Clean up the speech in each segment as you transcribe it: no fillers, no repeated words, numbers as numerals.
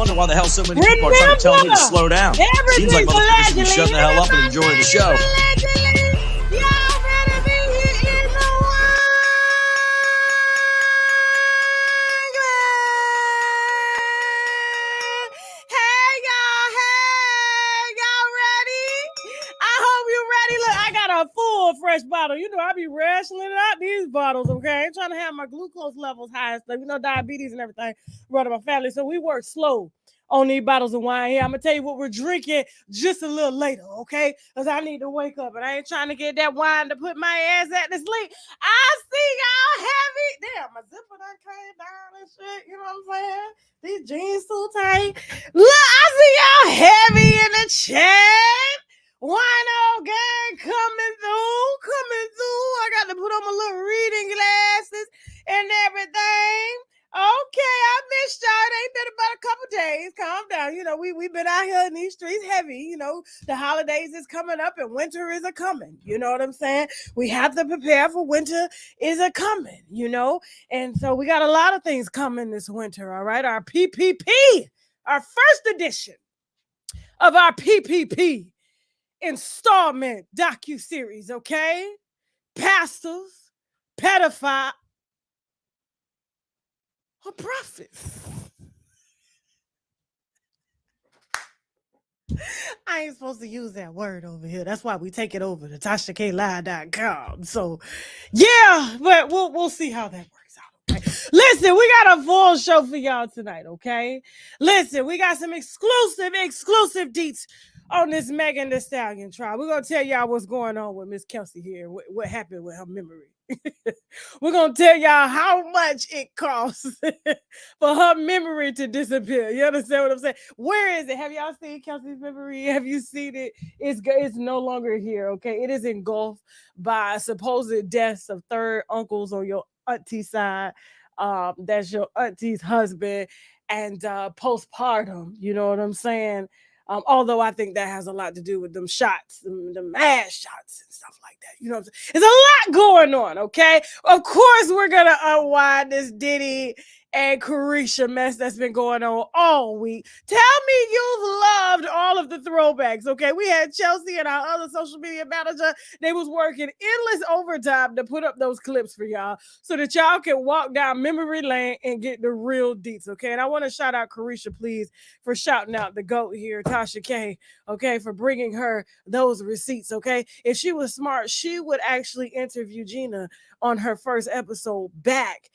wonder why the hell so many people are trying to tell me to slow down. Seems like motherfuckers should be shutting the hell up and enjoying the show. Fresh bottle. You know, I be rationing out these bottles, okay? I ain't trying to have my glucose levels high and stuff. You know, diabetes and everything running my family. So we work slow on these bottles of wine here. I'm going to tell you what we're drinking just a little later, okay? Because I need to wake up, and I ain't trying to get that wine to put my ass at the sleep. I see y'all heavy. Damn, my zipper done came down and shit. You know what I'm saying? These jeans too tight. Look, I see y'all heavy in the chat. Wino gang coming through. I got to put on my little reading glasses and everything. Okay, I missed y'all. It ain't been about a couple days. Calm down. You know, we've been out here in these streets heavy. You know, the holidays is coming up and winter is a coming. You know what I'm saying? We have to prepare for winter is a coming, you know? And so we got a lot of things coming this winter, all right? Our PPP, our first edition of our PPP installment docu-series, okay? Pastors, pedophiles, or prophets. I ain't supposed to use that word over here. That's why we take it over to TashaKLive.com. So, yeah, but we'll see how that works out. Okay? Listen, we got a full show for y'all tonight, okay? Listen, we got some exclusive deets on this Megan Thee Stallion trial. We're going to tell y'all what's going on with Miss Kelsey here, what happened with her memory. We're going to tell y'all how much it costs for her memory to disappear. You understand what I'm saying? Where is it? Have y'all seen Kelsey's memory? Have you seen it? It's no longer here, okay? It is engulfed by supposed deaths of third uncles on your auntie side. That's your auntie's husband, and postpartum. You know what I'm saying? Although I think that has a lot to do with them shots, the mass shots and stuff like that. You know what I'm saying? There's a lot going on, okay? Of course, we're going to unwind this Diddy and Careasha mess that's been going on all week. Tell me you've loved all of the throwbacks, okay? We had Chelsea and our other social media manager. They was working endless overtime to put up those clips for y'all so that y'all can walk down memory lane and get the real deets, okay? And I want to shout out Careasha, please, for shouting out the GOAT here, Tasha K, okay, for bringing her those receipts, okay? If she was smart, she would actually interview Gina on her first episode back,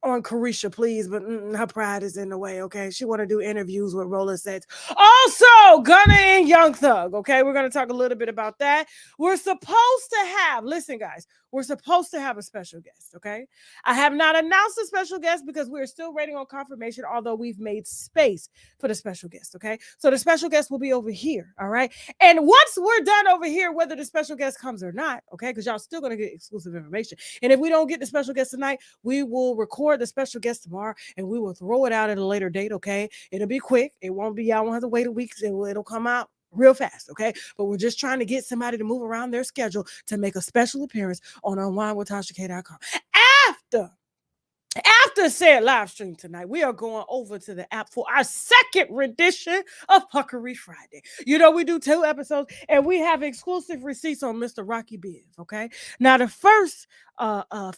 on Careasha, please, but her pride is in the way, okay? She want to do interviews with roller sets. Also, Gunna and Young Thug, okay? We're going to talk a little bit about that. We're supposed to have, listen, guys, we're supposed to have a special guest, okay? I have not announced a special guest because we're still waiting on confirmation, although we've made space for the special guest, okay? So the special guest will be over here, all right? And once we're done over here, whether the special guest comes or not, okay, because y'all still going to get exclusive information. And if we don't get the special guest tonight, we will record the special guest tomorrow and we will throw it out at a later date, okay? It'll be quick. It won't be, y'all won't have to wait a week. It'll come out real fast, okay? But we're just trying to get somebody to move around their schedule to make a special appearance on UNWINEWITHTASHAK.com. After said live stream tonight, we are going over to the app for our second rendition of Puckery Friday. You know, we do 2 episodes and we have exclusive receipts on Mr. Rocky Biv, okay? Now, the first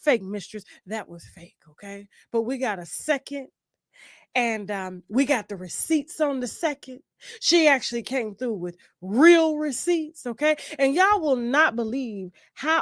fake mistress, that was fake, okay? But we got a second, and we got the receipts on the second. She actually came through with real receipts, okay? And y'all will not believe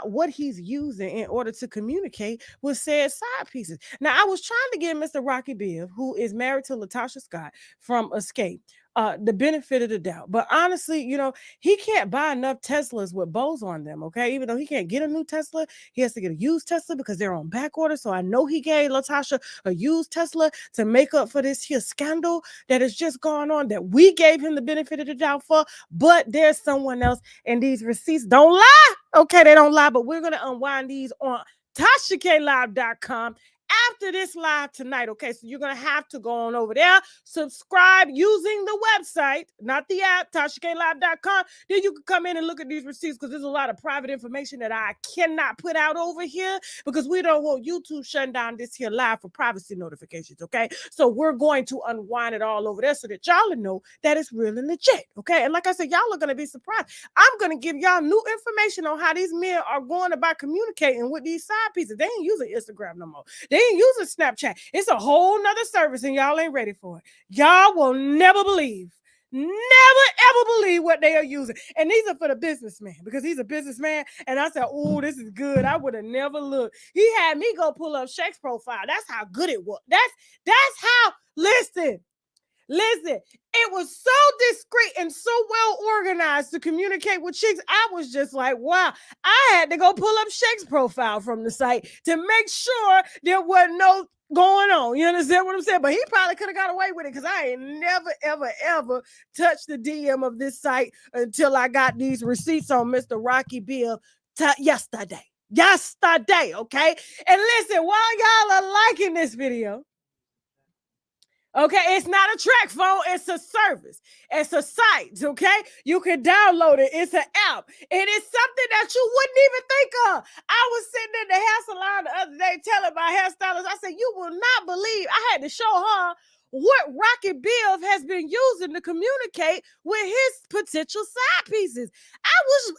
what he's using in order to communicate with said side pieces. Now, I was trying to give Mr. Rocky Biv, who is married to Latasha Scott from Escape, the benefit of the doubt. But honestly, you know, he can't buy enough Teslas with bows on them, okay? Even though he can't get a new Tesla, he has to get a used Tesla because they're on back order. So I know he gave Latasha a used Tesla to make up for this here scandal that has just gone on that we gave him the benefit of the doubt for. But there's someone else, and these receipts don't lie. Okay, they don't lie, but we're going to unwind these on TashaKLive.com after this live tonight, okay? So you're going to have to go on over there, subscribe using the website, not the app, TashaKLive.com. Then you can come in and look at these receipts because there's a lot of private information that I cannot put out over here because we don't want YouTube shutting down this here live for privacy notifications, okay? So we're going to unwind it all over there so that y'all know that it's real and legit, okay? And like I said, y'all are going to be surprised. I'm going to give y'all new information on how these men are going about communicating with these side pieces. They ain't using Instagram no more. They ain't using Snapchat. It's a whole nother service and y'all ain't ready for it. Y'all will never believe what they are using. And these are for the businessman because he's a businessman. And I said, oh, this is good. I would have never looked. He had me go pull up Shaq's profile. That's how good it was. That's how, listen, it was so discreet and so well organized to communicate with chicks. I was just like, wow. I had to go pull up Shaq's profile from the site to make sure there wasn't no going on. You understand what I'm saying? But he probably could have got away with it because I ain't never, ever touched the DM of this site until I got these receipts on Mr. Rocky Bill yesterday, okay? And listen, while y'all are liking this video, okay, it's not a track phone, it's a service. It's a site, okay? You can download it. It's an app. It is something that you wouldn't even think of. I was sitting in the hair salon the other day telling my hairstylist, I said, you will not believe, I had to show her what Rocky Bill has been using to communicate with his potential side pieces. I was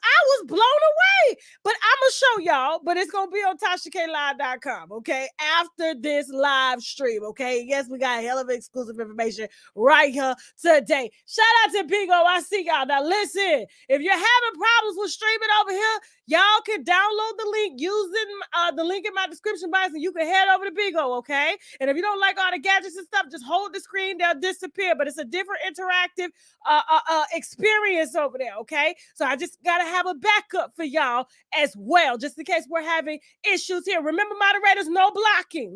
blown away. But I'm going to show y'all, but it's going to be on TashaKLive.com, okay? After this live stream, okay? Yes, we got a hell of exclusive information right here today. Shout out to Bigo. I see y'all. Now, listen, if you're having problems with streaming over here, y'all can download the link using the link in my description box, and you can head over to Bigo, okay? And if you don't like all the gadgets and stuff, just hold the screen, they'll disappear. But it's a different interactive experience over there, okay? So I just got to have a backup for y'all as well, just in case we're having issues here. Remember, moderators, no blocking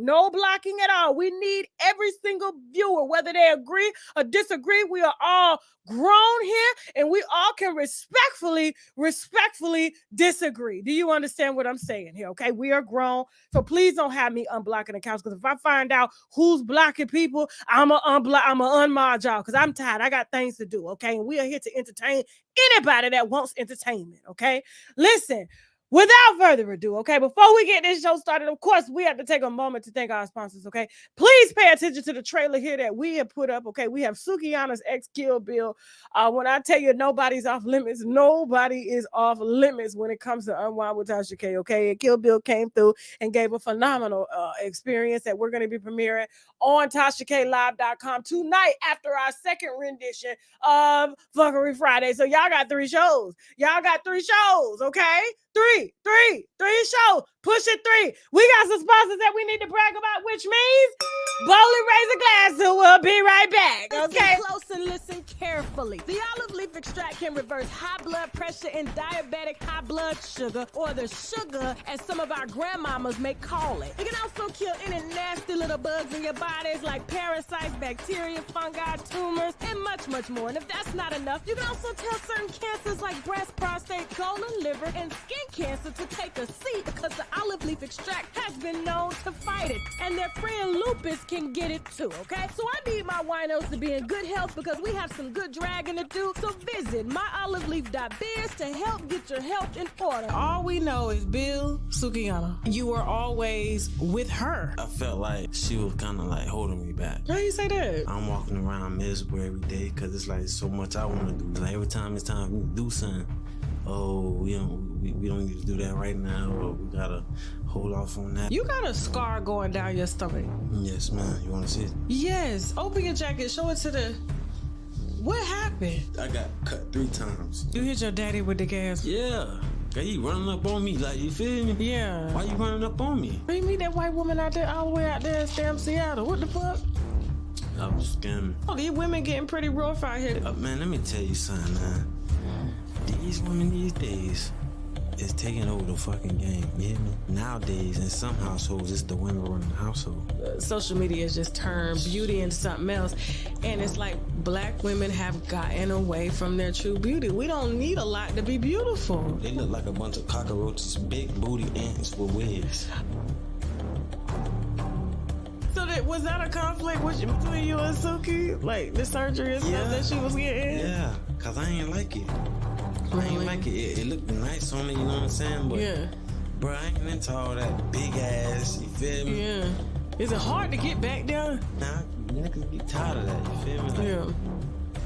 at all. We need every single viewer, whether they agree or disagree. We are all grown here, and we all can respectfully disagree. Do you understand what I'm saying here? Okay, we are grown, so please don't have me unblocking accounts, because if I find out who's blocking people, I'm a unmod y'all, because I'm tired. I got things to do. Okay, and we are here to entertain anybody that wants entertainment. Okay, listen. Without further ado, okay, before we get this show started, of course, we have to take a moment to thank our sponsors, okay? Please pay attention to the trailer here that we have put up, okay? We have Sukihana's ex Kill Bill. When I tell you nobody's off limits, nobody is off limits when it comes to Unwind with Tasha K, okay? And Kill Bill came through and gave a phenomenal experience that we're going to be premiering on TashaKLive.com tonight after our second rendition of Fuckery Friday. So y'all got three shows, okay? Three shows. Push it 3. We got some sponsors that we need to brag about, which means Bowling Razor Glass, who will be right back. Okay. Listen close and listen carefully. The olive leaf extract can reverse high blood pressure and diabetic high blood sugar, or the sugar, as some of our grandmamas may call it. It can also kill any nasty little bugs in your bodies like parasites, bacteria, fungi, tumors, and much, much more. And if that's not enough, you can also tell certain cancers like breast, prostate, colon, liver, and skin cancer to take a seat, because the olive leaf extract has been known to fight it, and their friend lupus can get it too, okay? So I need my winos to be in good health, because we have some good dragging to do. So visit myoliveleaf.biz to help get your health in order. All we know is Bill Sukihana. You were always with her. I felt like she was kind of like holding me back. How you say that? I'm walking around miserable every day because it's like so much I want to do. Like every time it's time for me to do something, oh, we don't need to do that right now, or we gotta hold off on that. You got a scar going down your stomach. Yes, man. You want to see it? Yes. Open your jacket. Show it to the... What happened? I got cut 3 times. You hit your daddy with the gas? Yeah. He running up on me, like, you feel me? Yeah. Why you running up on me? You meet that white woman out there, all the way out there in damn Seattle. What the fuck? I was scamming. Oh, these women getting pretty rough out here. Man, let me tell you something, man. These women these days is taking over the fucking game, you hear me? Nowadays, in some households, it's the women running the household. Social media has just turned beauty into something else. And it's like black women have gotten away from their true beauty. We don't need a lot to be beautiful. They look like a bunch of cockroaches, big booty ants with wigs. was that a conflict between you and Suki? Like the surgery and stuff that she was getting? Yeah, cause I ain't like it. I ain't like it. It looked nice on it, you know what I'm saying? But bro, I ain't into all that big ass, you feel me? Yeah. Is it hard to get back there? Nah, niggas get tired of that, you feel me? Like,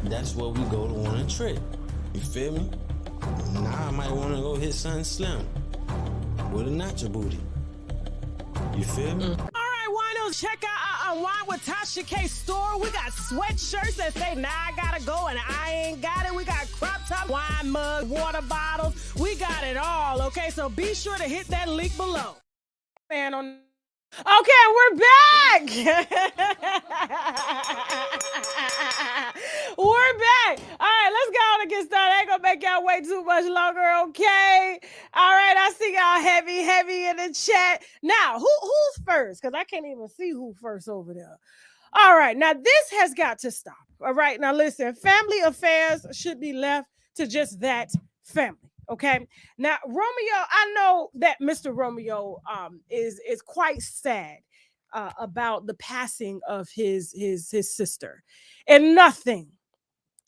that's where we go to on a trip. You feel me? Now I might want to go hit something slim with a natural booty. You feel me? All right, winos, check out our Unwind with Tasha K store. We got sweatshirts that say, nah, I gotta go and I ain't got it. We got crop top, wine mug, water bottles. We got it all, okay? So be sure to hit that link below. Man on. Okay, we're back. We're back. All right, let's go on and get started. I ain't gonna make y'all wait too much longer, okay? All right, I see y'all heavy in the chat. Now, who's first? Because I can't even see who first over there. All right, now this has got to stop. All right, now listen, family affairs should be left to just that, family. Okay. Now, Romeo, I know that Mr. Romeo is quite sad about the passing of his sister. And nothing.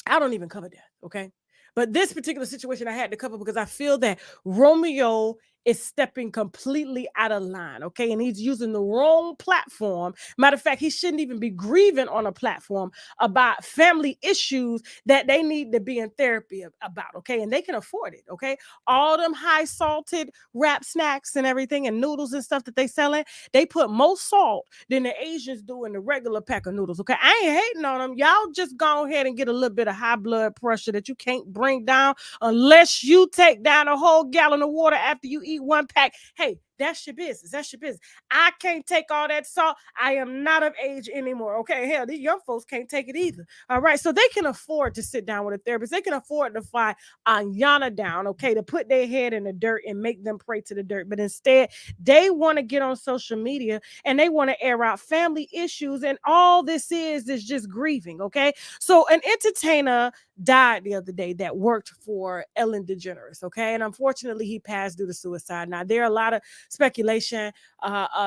I don't even cover that. Okay. But this particular situation I had to cover because I feel that Romeo is stepping completely out of line, okay? And he's using the wrong platform. Matter of fact, he shouldn't even be grieving on a platform about family issues that they need to be in therapy about, okay? And they can afford it, okay? All them high salted wrap snacks and everything and noodles and stuff that they selling, they put more salt than the Asians do in the regular pack of noodles, okay? I ain't hating on them. Y'all just go ahead and get a little bit of high blood pressure that you can't bring down unless you take down a whole gallon of water after you eat one pack. Hey, that's your business. That's your business. I can't take all that salt. I am not of age anymore. Okay. Hell, these young folks can't take it either. All right. So they can afford to sit down with a therapist. They can afford to fly Ayana down, okay, to put their head in the dirt and make them pray to the dirt. But instead, they want to get on social media and they want to air out family issues. And all this is just grieving. Okay. So an entertainer died the other day that worked for Ellen DeGeneres. Okay. And unfortunately, he passed due to suicide. Now, there are a lot of speculation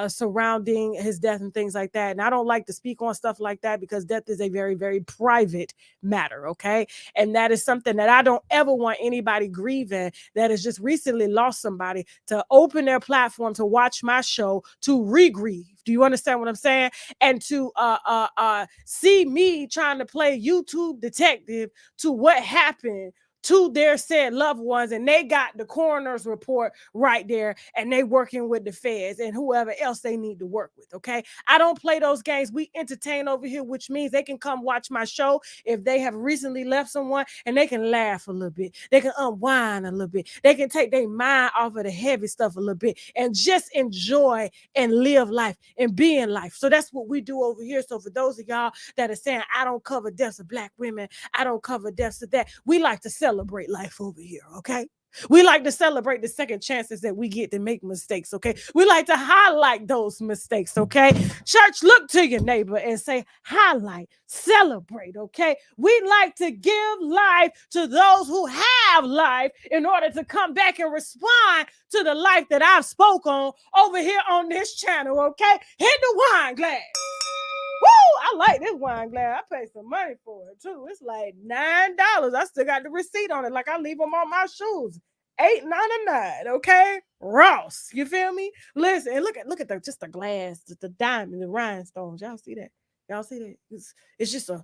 surrounding his death and things like that. And I don't like to speak on stuff like that because death is a very, very private matter. Okay. And that is something that I don't ever want anybody grieving that has just recently lost somebody to open their platform to watch my show to re-grieve. Do you understand what I'm saying? And to see me trying to play YouTube detective to what happened to their said loved ones, and they got the coroner's report right there, and they working with the feds and whoever else they need to work with, okay? I don't play those games. We entertain over here, which means they can come watch my show if they have recently left someone, and they can laugh a little bit. They can unwind a little bit. They can take their mind off of the heavy stuff a little bit and just enjoy and live life and be in life. So that's what we do over here. So for those of y'all that are saying, I don't cover deaths of Black women, I don't cover deaths of that, we like to celebrate life over here, okay? We like to celebrate the second chances that we get to make mistakes, okay? We like to highlight those mistakes, okay? Church, look to your neighbor and say, highlight, celebrate, okay? We like to give life to those who have life in order to come back and respond to the life that I've spoke on over here on this channel, okay? Hit the wine glass. Woo! I like this wine glass. I paid some money for it too. It's like $9. I still got the receipt on it. Like I leave them on my shoes. $8.99. Okay, Ross. You feel me? Listen, and look at the glass, the diamond, the rhinestones. Y'all see that? Y'all see that? It's just an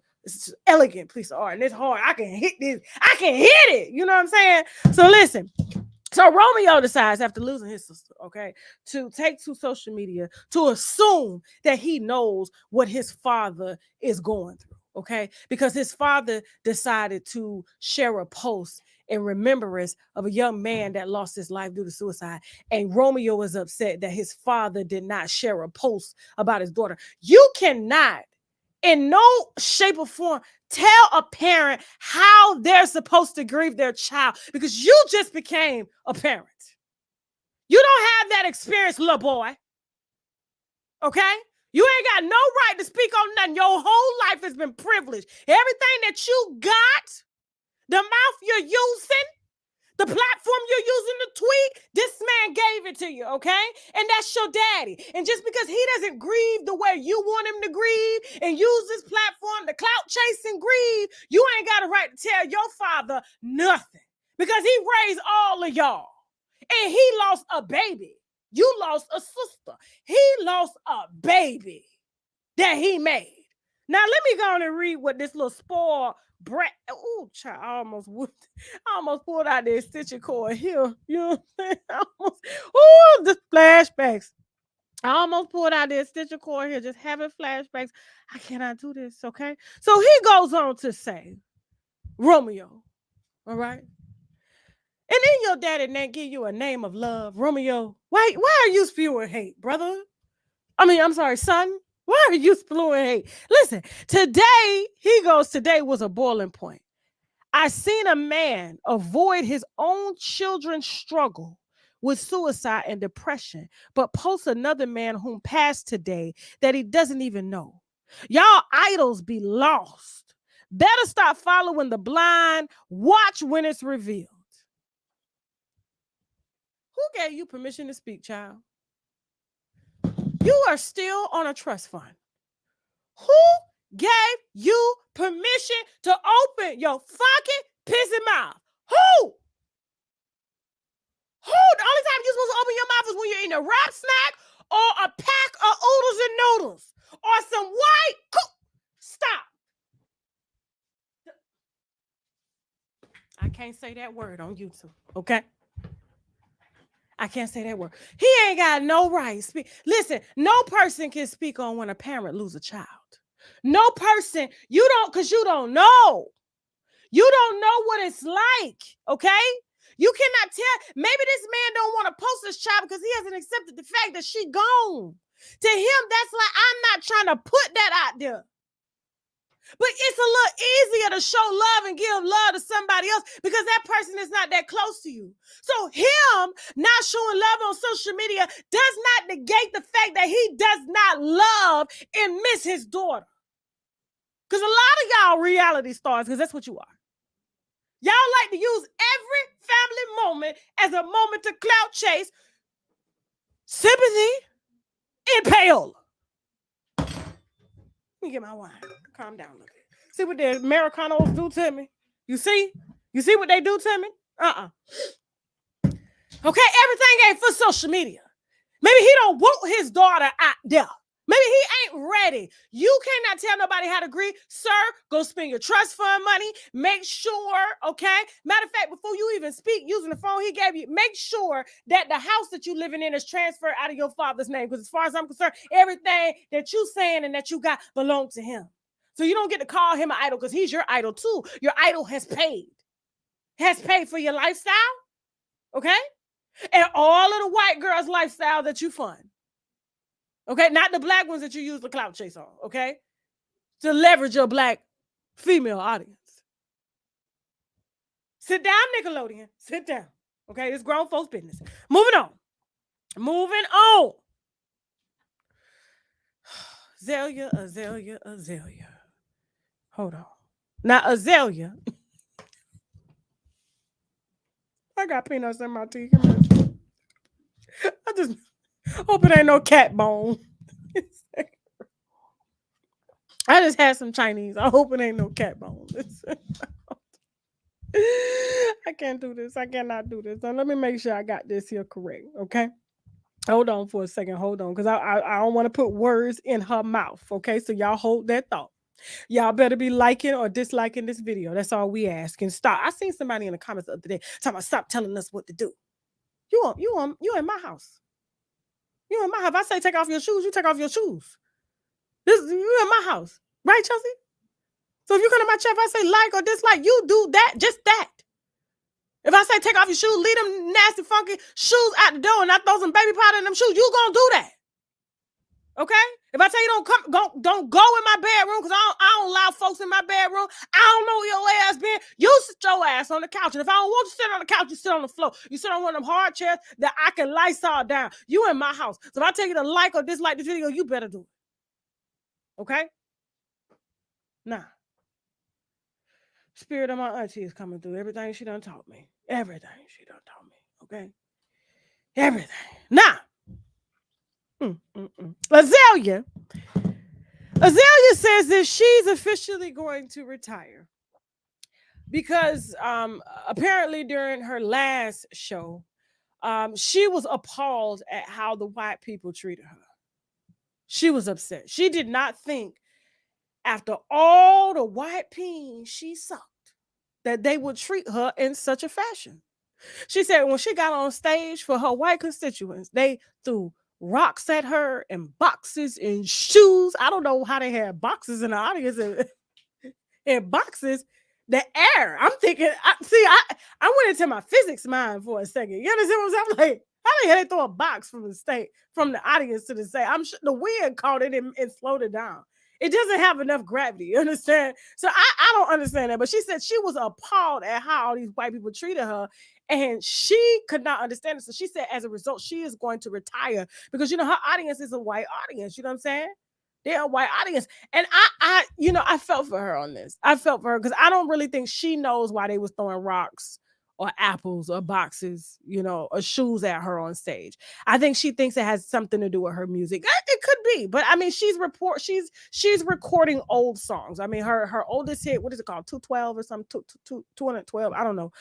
elegant piece of art, and it's hard. I can hit this. I can hit it. You know what I'm saying? So listen. So Romeo decides after losing his sister, okay, to take to social media to assume that he knows what his father is going through, okay, because his father decided to share a post in remembrance of a young man that lost his life due to suicide. And Romeo is upset that his father did not share a post about his daughter. You cannot, in no shape or form, tell a parent how they're supposed to grieve their child because you just became a parent. You don't have that experience, little boy. Okay? You ain't got no right to speak on nothing. Your whole life has been privileged. Everything that you got, the mouth you're using, the platform you're using to tweet, this man man gave it to you, okay? And that's your daddy. And just because he doesn't grieve the way you want him to grieve and use this platform to clout chase and grieve, you ain't got a right to tell your father nothing because he raised all of y'all. And he lost a baby. You lost a sister. He lost a baby that he made. Now, let me go on and read what this little spoiled brat. Oh, child, I almost pulled out that stitching cord here. You know what I'm saying? The flashbacks. I almost pulled out that stitching cord here, just having flashbacks. I cannot do this, okay? So he goes on to say, Romeo, all right? And then your daddy didn't give you a name of love, Romeo. Why are you spewing hate, brother? I'm sorry, son. Why are you spewing hate? Listen, today was a boiling point. I seen a man avoid his own children's struggle with suicide and depression, but post another man whom passed today that he doesn't even know. Y'all idols be lost. Better stop following the blind. Watch when it's revealed. Who gave you permission to speak, child? You are still on a trust fund. Who gave you permission to open your fucking pissy mouth? Who? The only time you're supposed to open your mouth is when you're eating a wrap snack or a pack of oodles and noodles or some white Stop. I can't say that word on YouTube, okay? I can't say that word. He ain't got no right. Listen, no person can speak on when a parent lose a child. No person, because you don't know. You don't know what it's like, okay? You cannot tell. Maybe this man don't want to post this child because he hasn't accepted the fact that she gone. To him, that's like, I'm not trying to put that out there. But it's a little easier to show love and give love to somebody else because that person is not that close to you. So him not showing love on social media does not negate the fact that he does not love and miss his daughter. Because a lot of y'all reality stars, because that's what you are. Y'all like to use every family moment as a moment to clout chase sympathy and payola. Let me get my wine. Calm down a little bit. See what the Americanos do to me? You see? You see what they do to me? Okay, everything ain't for social media. Maybe he don't want his daughter out there. Maybe he ain't ready. You cannot tell nobody how to grieve. Sir, go spend your trust fund money. Make sure, okay? Matter of fact, before you even speak, using the phone he gave you, make sure that the house that you living in is transferred out of your father's name. Because as far as I'm concerned, everything that you saying and that you got belongs to him. So you don't get to call him an idol because he's your idol too. Your idol has paid. Has paid for your lifestyle, okay? And all of the white girls' lifestyle that you fund. Okay, not the black ones that you use the clout chase on, okay? To leverage your black female audience. Sit down, Nickelodeon. Sit down. Okay, it's grown folks' business. Moving on. Azealia. Hold on. Now, Azealia. I got peanuts in my teeth. I just hope it ain't no cat bone. I just had some Chinese. I hope it ain't no cat bone. I can't do this. I cannot do this. Now, let me make sure I got this here correct, okay? Hold on for a second. Hold on, because I don't want to put words in her mouth, okay? So y'all hold that thought. Y'all better be liking or disliking this video. That's all we ask. And stop. I seen somebody in the comments the other day talking about stop telling us what to do. You in my house. You in my house. If I say take off your shoes, you take off your shoes. You in my house. Right, Chelsea? So if you come to my chat, if I say like or dislike, you do that, just that. If I say take off your shoes, leave them nasty, funky shoes out the door and I throw some baby powder in them shoes, you gonna do that. Okay? If I tell you don't go in my bedroom because I don't allow folks in my bedroom. I don't know where your ass been. You sit your ass on the couch. And if I don't want you to sit on the couch, you sit on the floor. You sit on one of them hard chairs that I can Lysol down. You in my house. So if I tell you to like or dislike this video, you better do it. Okay? Nah. Spirit of my auntie is coming through. Everything she done taught me. Okay? Everything. Now, Azealia says that she's officially going to retire because apparently during her last show, she was appalled at how the white people treated her. She was upset. She did not think after all the white peas she sucked that they would treat her in such a fashion. She said when she got on stage for her white constituents, they threw rocks at her and boxes and shoes. I don't know how they had boxes in the audience and boxes. The air. I'm thinking, I went into my physics mind for a second. You understand what I'm saying? I'm like, how the hell they throw a box from the audience to the stage? I'm sure the wind caught it and slowed it down. It doesn't have enough gravity, you understand? So I don't understand that. But she said she was appalled at how all these white people treated her. And she could not understand it. So she said, as a result, she is going to retire because, her audience is a white audience. You know what I'm saying? They're a white audience. And I felt for her on this. I felt for her because I don't really think she knows why they was throwing rocks or apples or boxes, or shoes at her on stage. I think she thinks it has something to do with her music. It could be, but I mean, she's recording old songs. I mean, her oldest hit, what is it called? 212 or something, 212. I don't know.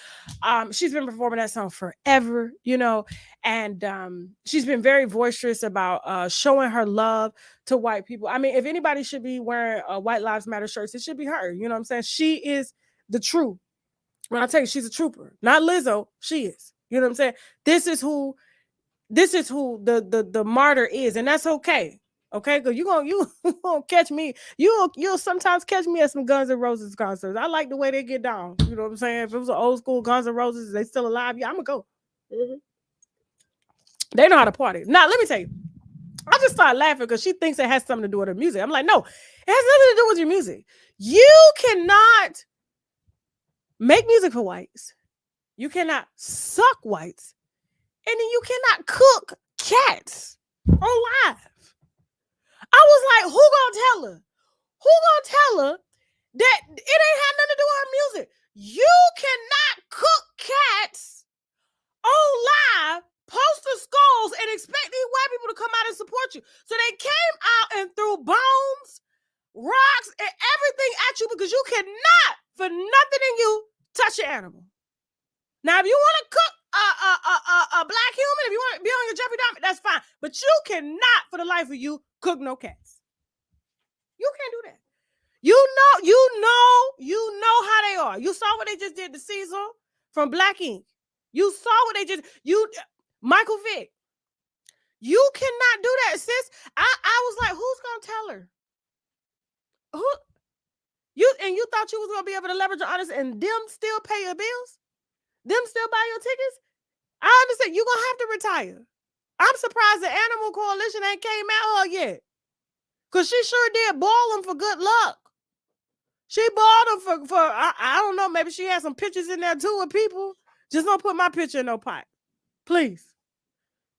She's been performing that song forever, and she's been very boisterous about showing her love to white people. I mean, if anybody should be wearing White Lives Matter shirts, it should be her. You know what I'm saying? She is the truth. When I tell you she's a trooper, not Lizzo, she is. You know what I'm saying? This is who the martyr is, and that's okay. Okay, because you gonna catch me. You'll sometimes catch me at some Guns N' Roses concerts. I like the way they get down. You know what I'm saying? If it was an old school Guns N' Roses, they still alive. Yeah, I'm gonna go. Mm-hmm. They know how to party. Now, let me tell you. I just started laughing because she thinks it has something to do with her music. I'm like, no, it has nothing to do with your music. You cannot make music for whites. You cannot suck whites. And then you cannot cook cats on live. I was like, who gonna tell her? Who gonna tell her that it ain't had nothing to do with her music? You cannot cook cats on live, post the skulls, and expect these white people to come out and support you. So they came out and threw bombs, rocks, and everything at you because you cannot, for nothing in you, touch your animal. Now, if you want to cook a black human, if you want to be on your Jeffrey Dahmer, that's fine. But you cannot, for the life of you, cook no cats. You can't do that. You know how they are. You saw what they just did to Caesar from Black Ink. You saw what they just Michael Vick. You cannot do that, sis. I was like, who's gonna tell her? Who you thought you was gonna be able to leverage your honest and them still pay your bills? Them still buy your tickets? I understand you're gonna have to retire. I'm surprised the Animal Coalition ain't came at her yet. Cause she sure did ball them for good luck. She balled them for I don't know, maybe she had some pictures in there too with people. Just don't put my picture in no pot. Please.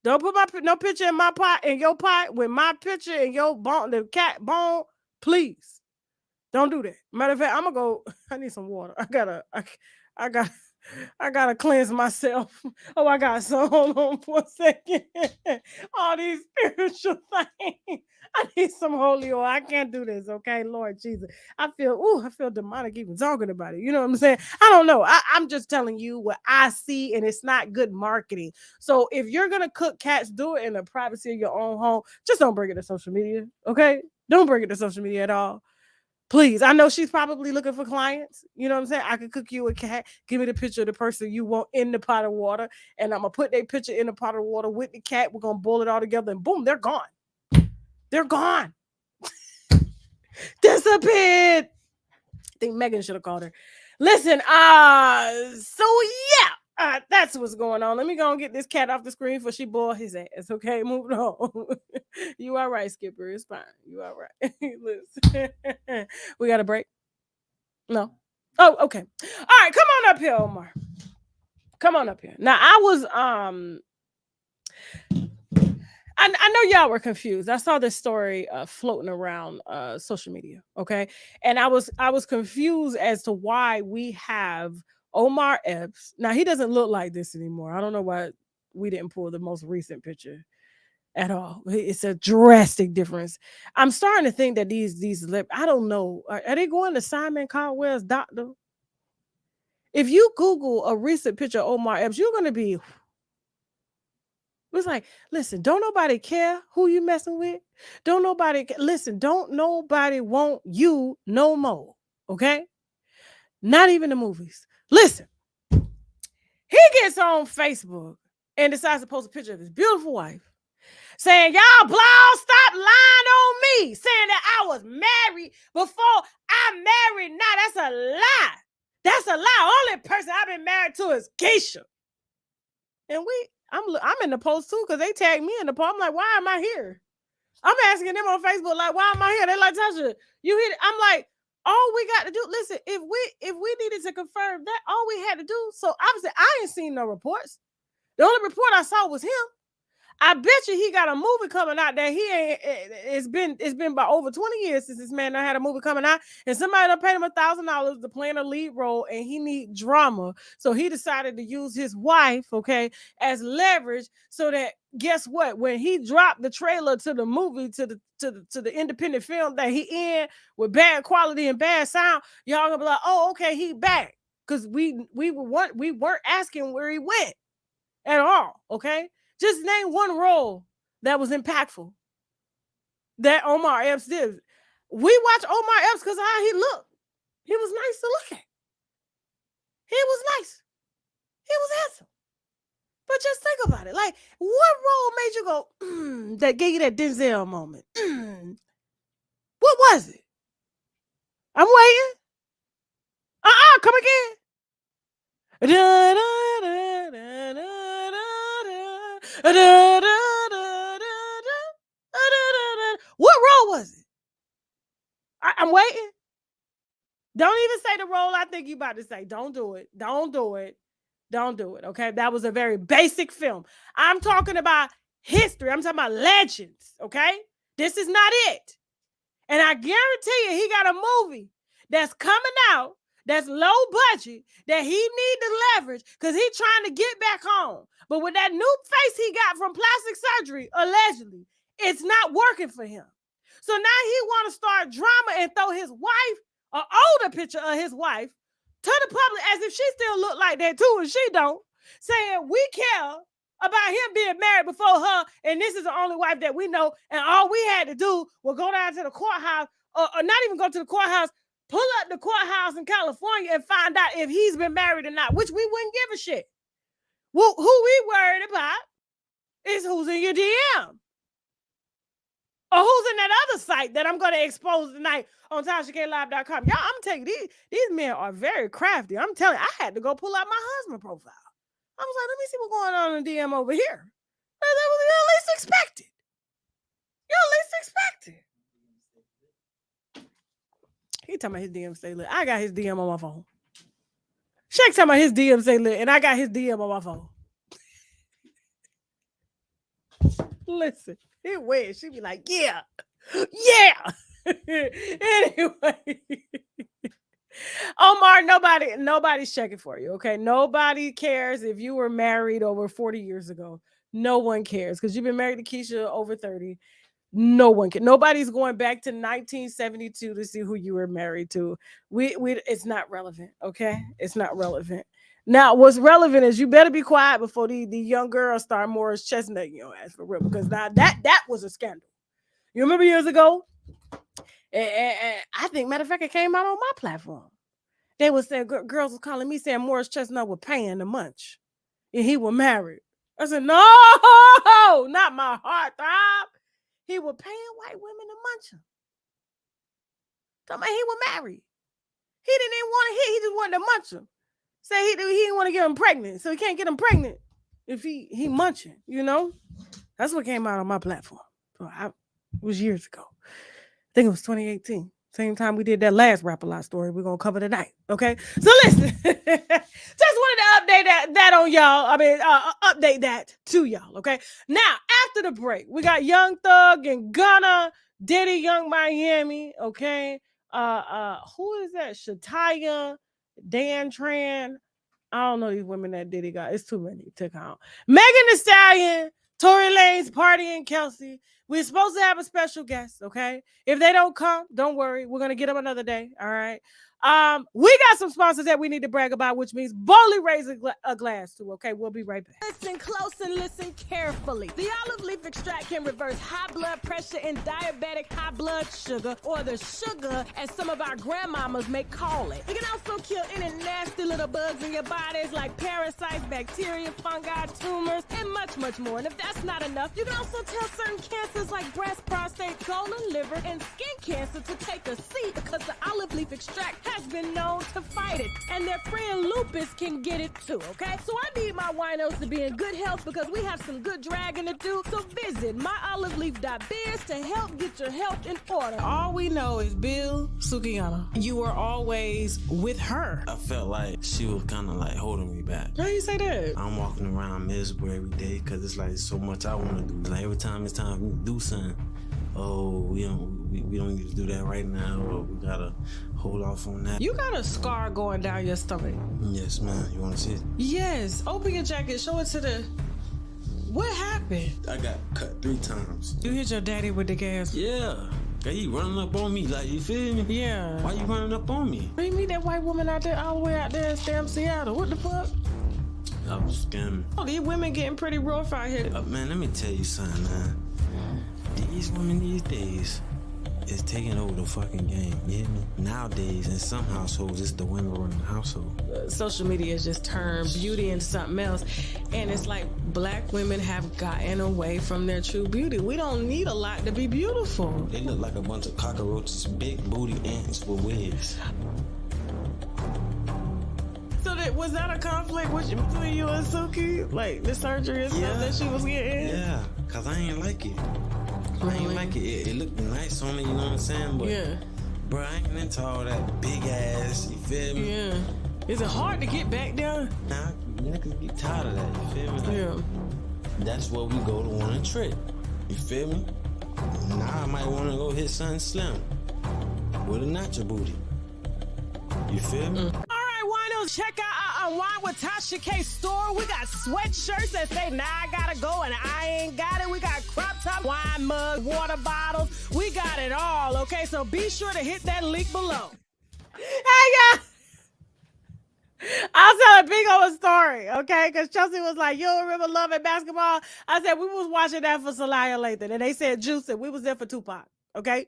Don't put no picture in my pot, in your pot, with my picture and your bone, the cat bone. Please. Don't do that. Matter of fact, I'm gonna go. I need some water. I gotta cleanse myself. Oh, I got some. Hold on for a second. All these spiritual things. I need some holy oil. I can't do this, okay, Lord Jesus. I feel demonic even talking about it. You know what I'm saying? I don't know. I'm just telling you what I see, and it's not good marketing. So if you're gonna cook cats, do it in the privacy of your own home. Just don't bring it to social media, okay? Don't bring it to social media at all. Please, I know she's probably looking for clients. You know what I'm saying? I could cook you a cat. Give me the picture of the person you want in the pot of water. And I'm going to put their picture in the pot of water with the cat. We're going to boil it all together and boom, they're gone. They're gone. Disappeared. I think Megan should have called her. Listen, so yeah, that's what's going on. Let me go and get this cat off the screen before she boil his ass. Okay, moving on. You all right, Skipper? It's fine. You all right? Listen, we got a break. No. Oh, okay. All right, come on up here, Omar. Come on up here. Now, I know y'all were confused. I saw this story floating around social media, okay? And I was confused as to why we have Omar Epps. Now, he doesn't look like this anymore. I don't know why we didn't pull the most recent picture at all. It's a drastic difference. I'm starting to think that these I don't know. Are they going to Simon Caldwell's doctor? If you Google a recent picture of Omar Epps, you're gonna be. It's like, listen, don't nobody care who you messing with. Don't nobody listen. Don't nobody want you no more. Okay, not even the movies. Listen, he gets on Facebook and decides to post a picture of his beautiful wife, saying, y'all blogs, stop lying on me, saying that I was married before I'm married now. That's a lie. That's a lie. Only person I've been married to is Careasha. And I'm in the post too, because they tagged me in the post. I'm like, why am I here? I'm asking them on Facebook, like, why am I here? They're like, Tasha, you hit it. I'm like, all we got to do, listen, if we needed to confirm that, all we had to do. So obviously I ain't seen no reports. The only report I saw was him. I bet you he got a movie coming out that he ain't. It's been about over 20 years since this man had a movie coming out, and somebody done paid him $1,000 to play in a lead role, and he need drama, so he decided to use his wife, okay, as leverage, so that guess what? When he dropped the trailer to the movie, to the independent film that he in with bad quality and bad sound, y'all gonna be like, oh, okay, he back, because we weren't asking where he went at all, okay. Just name one role that was impactful that Omar Epps did. We watch Omar Epps because of how he looked. He was nice to look at. He was nice. He was handsome. But just think about it. Like, what role made you go, that gave you that Denzel moment? What was it? I'm waiting. Come again. What role was it? I'm waiting. Don't even say the role I think you about to say. Don't do it. Don't do it. Don't do it. Okay. That was a very basic film. I'm talking about history. I'm talking about legends. Okay. This is not it. And I guarantee you, he got a movie that's coming out that's low budget that he need to leverage because he's trying to get back home. But with that new face he got from plastic surgery, allegedly, it's not working for him. So now he want to start drama and throw his wife, an older picture of his wife, to the public as if she still look like that too, and she don't, saying we care about him being married before her, and this is the only wife that we know, and all we had to do was go down to the courthouse, or not even go to the courthouse, pull up the courthouse in California and find out if he's been married or not, which we wouldn't give a shit. Well, who we worried about is who's in your DM. Or who's in that other site that I'm going to expose tonight on TashaKLive.com. Y'all, I'm telling you, these men are very crafty. I'm telling you, I had to go pull out my husband profile. I was like, let me see what's going on in the DM over here. That was the least expected. You're least expected. He talking about his DM stay lit. I got his DM on my phone. Shaq talking about his DM stay lit, and I got his DM on my phone. Listen, it weird. She be like, yeah. Anyway. Omar, nobody's checking for you, okay? Nobody cares if you were married over 40 years ago. No one cares because you've been married to Careasha over 30. No one can. Nobody's going back to 1972 to see who you were married to. It's not relevant, okay? It's not relevant. Now, what's relevant is you better be quiet before the young girls start Morris chestnut your ass for real, because now that was a scandal. You remember years ago? And I think, matter of fact, it came out on my platform. They was saying, girls was calling me saying Morris Chestnut was paying to munch, and he was married. I said, no, not my heart throb. He was paying white women to munch him. Talking about he was married. He didn't even want to hit. He just wanted to munch him. Say he didn't want to get him pregnant, so he can't get him pregnant if he munching. You know, that's what came out on my platform. So it was years ago. I think it was 2018. Same time we did that last Rap-A-Lot story we're going to cover tonight, okay? So listen, just wanted to update that on y'all. I mean, update that to y'all, okay? Now, after the break, we got Young Thug and Gunna, Diddy, Young Miami, okay? Who is that? Shataya, Dan Tran, I don't know these women that Diddy got. It's too many to count. Megan Thee Stallion, Tory Lanez, Party, and Kelsey. We're supposed to have a special guest, okay? If they don't come, don't worry. We're gonna get them another day. All right. We got some sponsors that we need to brag about, which means boldly raise a glass to. Okay, we'll be right back. Listen close and listen carefully. The olive leaf extract can reverse high blood pressure and diabetic high blood sugar, or the sugar, as some of our grandmamas may call it. It can also kill any nasty little bugs in your bodies like parasites, bacteria, fungi, tumors, and much, much more. And if that's not enough, you can also tell certain cancers like breast, prostate, colon, liver, and skin cancer to take a seat, because the olive leaf extract has been known to fight it, and their friend lupus can get it too, okay? So I need my winos to be in good health, because we have some good dragging to do. So visit myoliveleaf.biz to help get your health in order. All we know is Bill Sukiyana. You were always with her. I felt like she was kind of like holding me back. How you say that? I'm walking around miserable every day because it's like so much I want to do. Like every time it's time for me to do something, oh, we don't need to do that right now, or we gotta hold off on that. You got a scar going down your stomach. Yes, man. You want to see it? Yes. Open your jacket. Show it to the... What happened? I got cut 3 times. You hit your daddy with the gas. Yeah. He running up on me, like, you feel me? Yeah. Why you running up on me? You meet that white woman out there, all the way out there in damn Seattle. What the fuck? I was scamming. Oh, these women getting pretty rough out here. Man, let me tell you something, man. These women these days is taking over the fucking game. You hear me? Nowadays, in some households, it's the women running the household. Social media has just turned beauty into something else. And it's like black women have gotten away from their true beauty. We don't need a lot to be beautiful. They look like a bunch of cockroaches, big booty ants with wigs. So was that a conflict between you and Suki? Like the surgery and stuff that she was getting? Yeah, because I ain't like it. I ain't like it. It looked nice on me, you know what I'm saying? But, bro, I ain't into all that big ass, you feel me? Yeah. Is it hard to get back down? Nah, niggas get tired of that, you feel me? Like, that's where we go to one and trick. You feel me? Now I might want to go hit something slim with a nacho booty. You feel me? Check out our Unwind with Tasha K store. We got sweatshirts that say, now I gotta go and I ain't got it. We got crop top, wine mugs, water bottles. We got it all, okay? So be sure to hit that link below. Hey, guys. I'll tell a big old story, okay? Because Chelsea was like, you don't remember Love and Basketball? I said, we was watching that for Stallion Lathan, and they said Juicy. We was there for Tupac. Okay,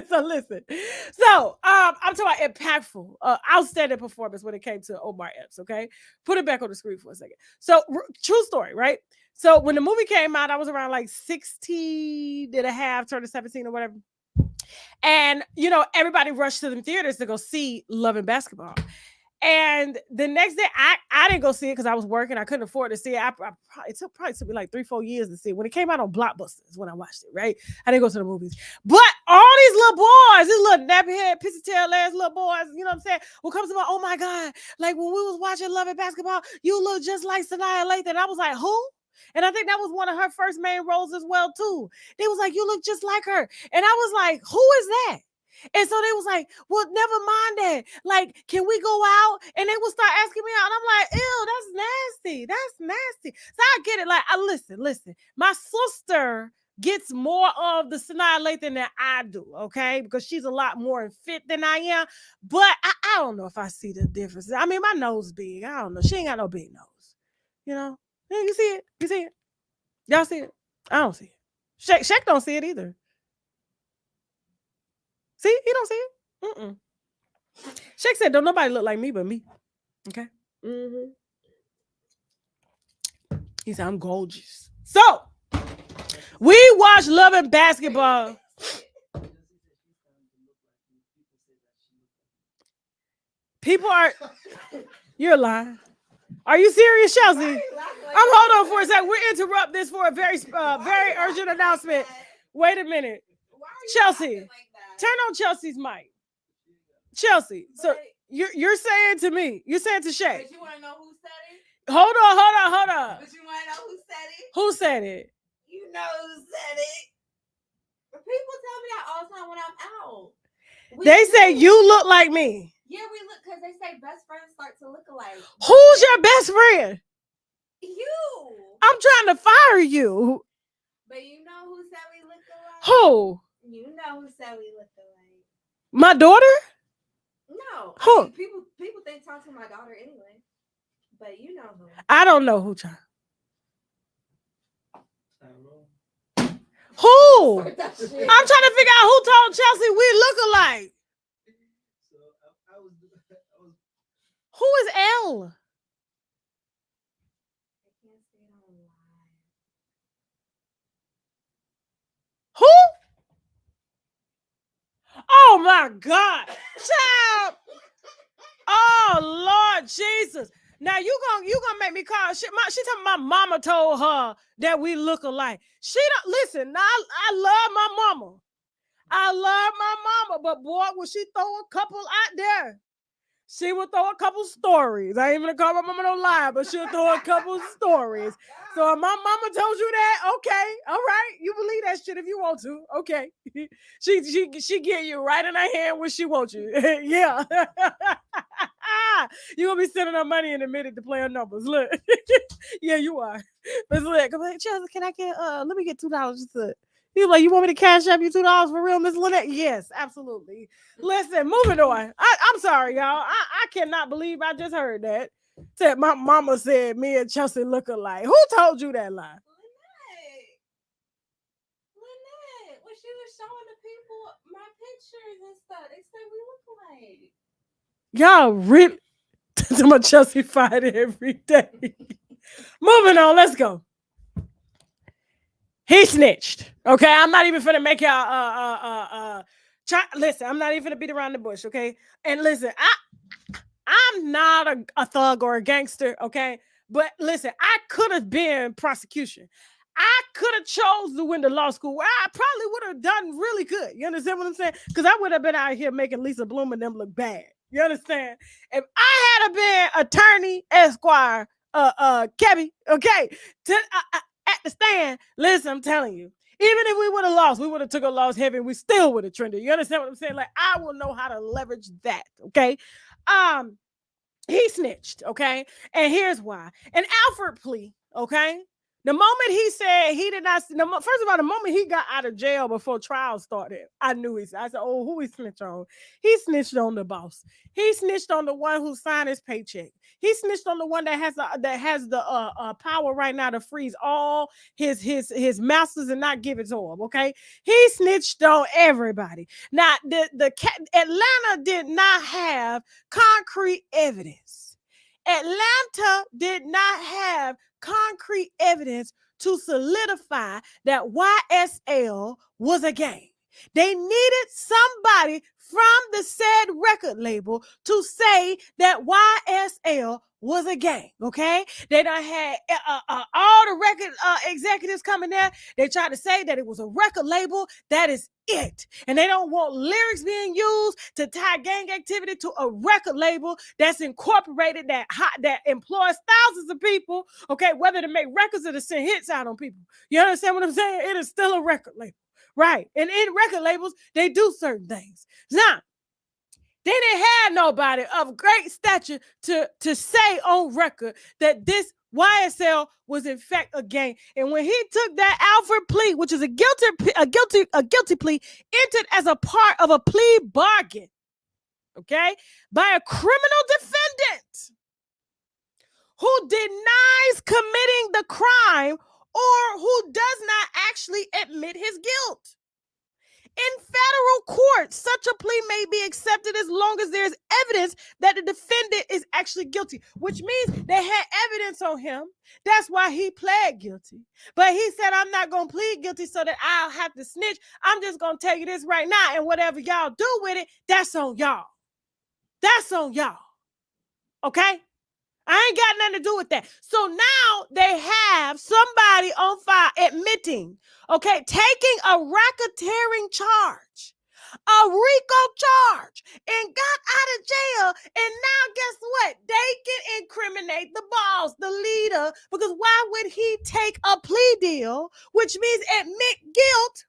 so listen. So I'm talking about impactful, outstanding performance when it came to Omar Epps. Okay, put it back on the screen for a second. So true story, right? So when the movie came out, I was around like 16 and a half, turning 17 or whatever. And you know, everybody rushed to the theaters to go see Love and Basketball. And the next day, I didn't go see it because I was working. I couldn't afford to see it. It probably took me like 3-4 years to see it. When it came out on Blockbusters, when I watched it, right? I didn't go to the movies. But all these little boys, these little nappy head, pissy tail ass little boys, you know what I'm saying? What comes to my, oh my God, like when we was watching Love and Basketball, you look just like Sanaya Lathan. And I was like, who? And I think that was one of her first main roles as well, too. They was like, you look just like her. And I was like, who is that? And so they was like, well, never mind that. Like, can we go out? And they would start asking me out. And I'm like, ew, that's nasty. That's nasty. So I get it. Like, listen. My sister gets more of the Sanaya Lathan than I do, okay? Because she's a lot more fit than I am. But I don't know if I see the difference. I mean, my nose big. I don't know. She ain't got no big nose. You know? Yeah, you see it? You see it? Y'all see it? I don't see it. Shaq don't see it either. See, he don't see it. Shaq said, don't nobody look like me but me. Okay? He said, I'm gorgeous. So, we watch Love and Basketball. People are, you're lying. Are you serious, Chelsea? Hold on for a second. We'll interrupt this for a very urgent announcement. Wait a minute. Chelsea. Turn on Chelsea's mic. Chelsea, so you're saying to me, you're saying to Shay. But you want to know who said it? Hold on. But you want to know who said it? Who said it? You know who said it. But people tell me that all the time when I'm out. They say you look like me. Yeah, we look because they say best friends start to look alike. Who's your best friend? You. I'm trying to fire you. But you know who said we look alike? Who? You know who said we look alike? My daughter? No. Who? I mean, people think talk to my daughter anyway. But you know who. I don't know who, child. Who? I'm trying to figure out who told Chelsea we look alike. Who is L? Who? Oh my God, child! Oh Lord Jesus! Now you gonna make me call? She talking my mama told her that we look alike. She don't listen. Now I love my mama. I love my mama, but boy, when she throw a couple out there, she will throw a couple stories. I ain't even gonna call my mama no lie, but she'll throw a couple stories. So if my mama told you that, okay, all right, you believe that shit if you want to, okay. she get you right in her hand when she wants you, yeah. You gonna be sending her money in a minute to play her numbers. Look, yeah, you are. But look, I'm like, Chelsea, can I get let me get $2 just to. He's like, you want me to cash up you $2 for real, Miss Lynette? Yes, absolutely. Listen, moving on. I'm sorry, y'all. I cannot believe I just heard that. Said my mama said me and Chelsea look alike. Who told you that lie? Lynette. When she was showing the people my pictures and stuff, they said we look alike. Y'all really to my Chelsea fight every day. Moving on, let's go. He snitched. Okay, I'm not even finna make y'all listen, I'm not even gonna beat around the bush, okay? And listen, I'm not a thug or a gangster, okay? But listen, I could have been prosecution. I could have chose to win the law school. I probably would have done really good. You understand what I'm saying? Because I would have been out here making Lisa Bloom and them look bad. You understand? If I had been attorney, Esquire, Kebby, okay, at the stand, listen, I'm telling you, even if we would have lost, we would have took a loss heavy and we still would have trended. You understand what I'm saying? Like, I will know how to leverage that, okay? He snitched, okay? And here's why. An Alford plea, okay? The moment he said he did not, first of all, the moment he got out of jail before trial started, I knew I said, oh, who he snitched on? He snitched on the boss. He snitched on the one who signed his paycheck. He snitched on the one that has the power right now to freeze all his masters and not give it to him, okay? He snitched on everybody. Now, Atlanta did not have concrete evidence. Atlanta did not have concrete evidence to solidify that YSL was a gang. They needed somebody from the said record label to say that YSL was a gang, okay? They done had all the record executives coming there. They tried to say that it was a record label. That is it. And they don't want lyrics being used to tie gang activity to a record label that's incorporated, that employs thousands of people, okay, whether to make records or to send hits out on people. You understand what I'm saying? It is still a record label, right? And in record labels, they do certain things. Now, they didn't have nobody of great stature to say on record that this YSL was in fact a gang. And when he took that Alford plea, which is a guilty plea, entered as a part of a plea bargain, okay, by a criminal defendant who denies committing the crime or who does not actually admit his guilt. In federal court, such a plea may be accepted as long as there's evidence that the defendant is actually guilty, which means they had evidence on him. That's why he pled guilty. But he said, I'm not going to plead guilty so that I'll have to snitch. I'm just going to tell you this right now, and whatever y'all do with it, that's on y'all. That's on y'all. Okay? I ain't got nothing to do with that. So now they have somebody on file admitting, okay, taking a racketeering charge, a RICO charge, and got out of jail. And now guess what? They can incriminate the boss, the leader, because why would he take a plea deal, which means admit guilt,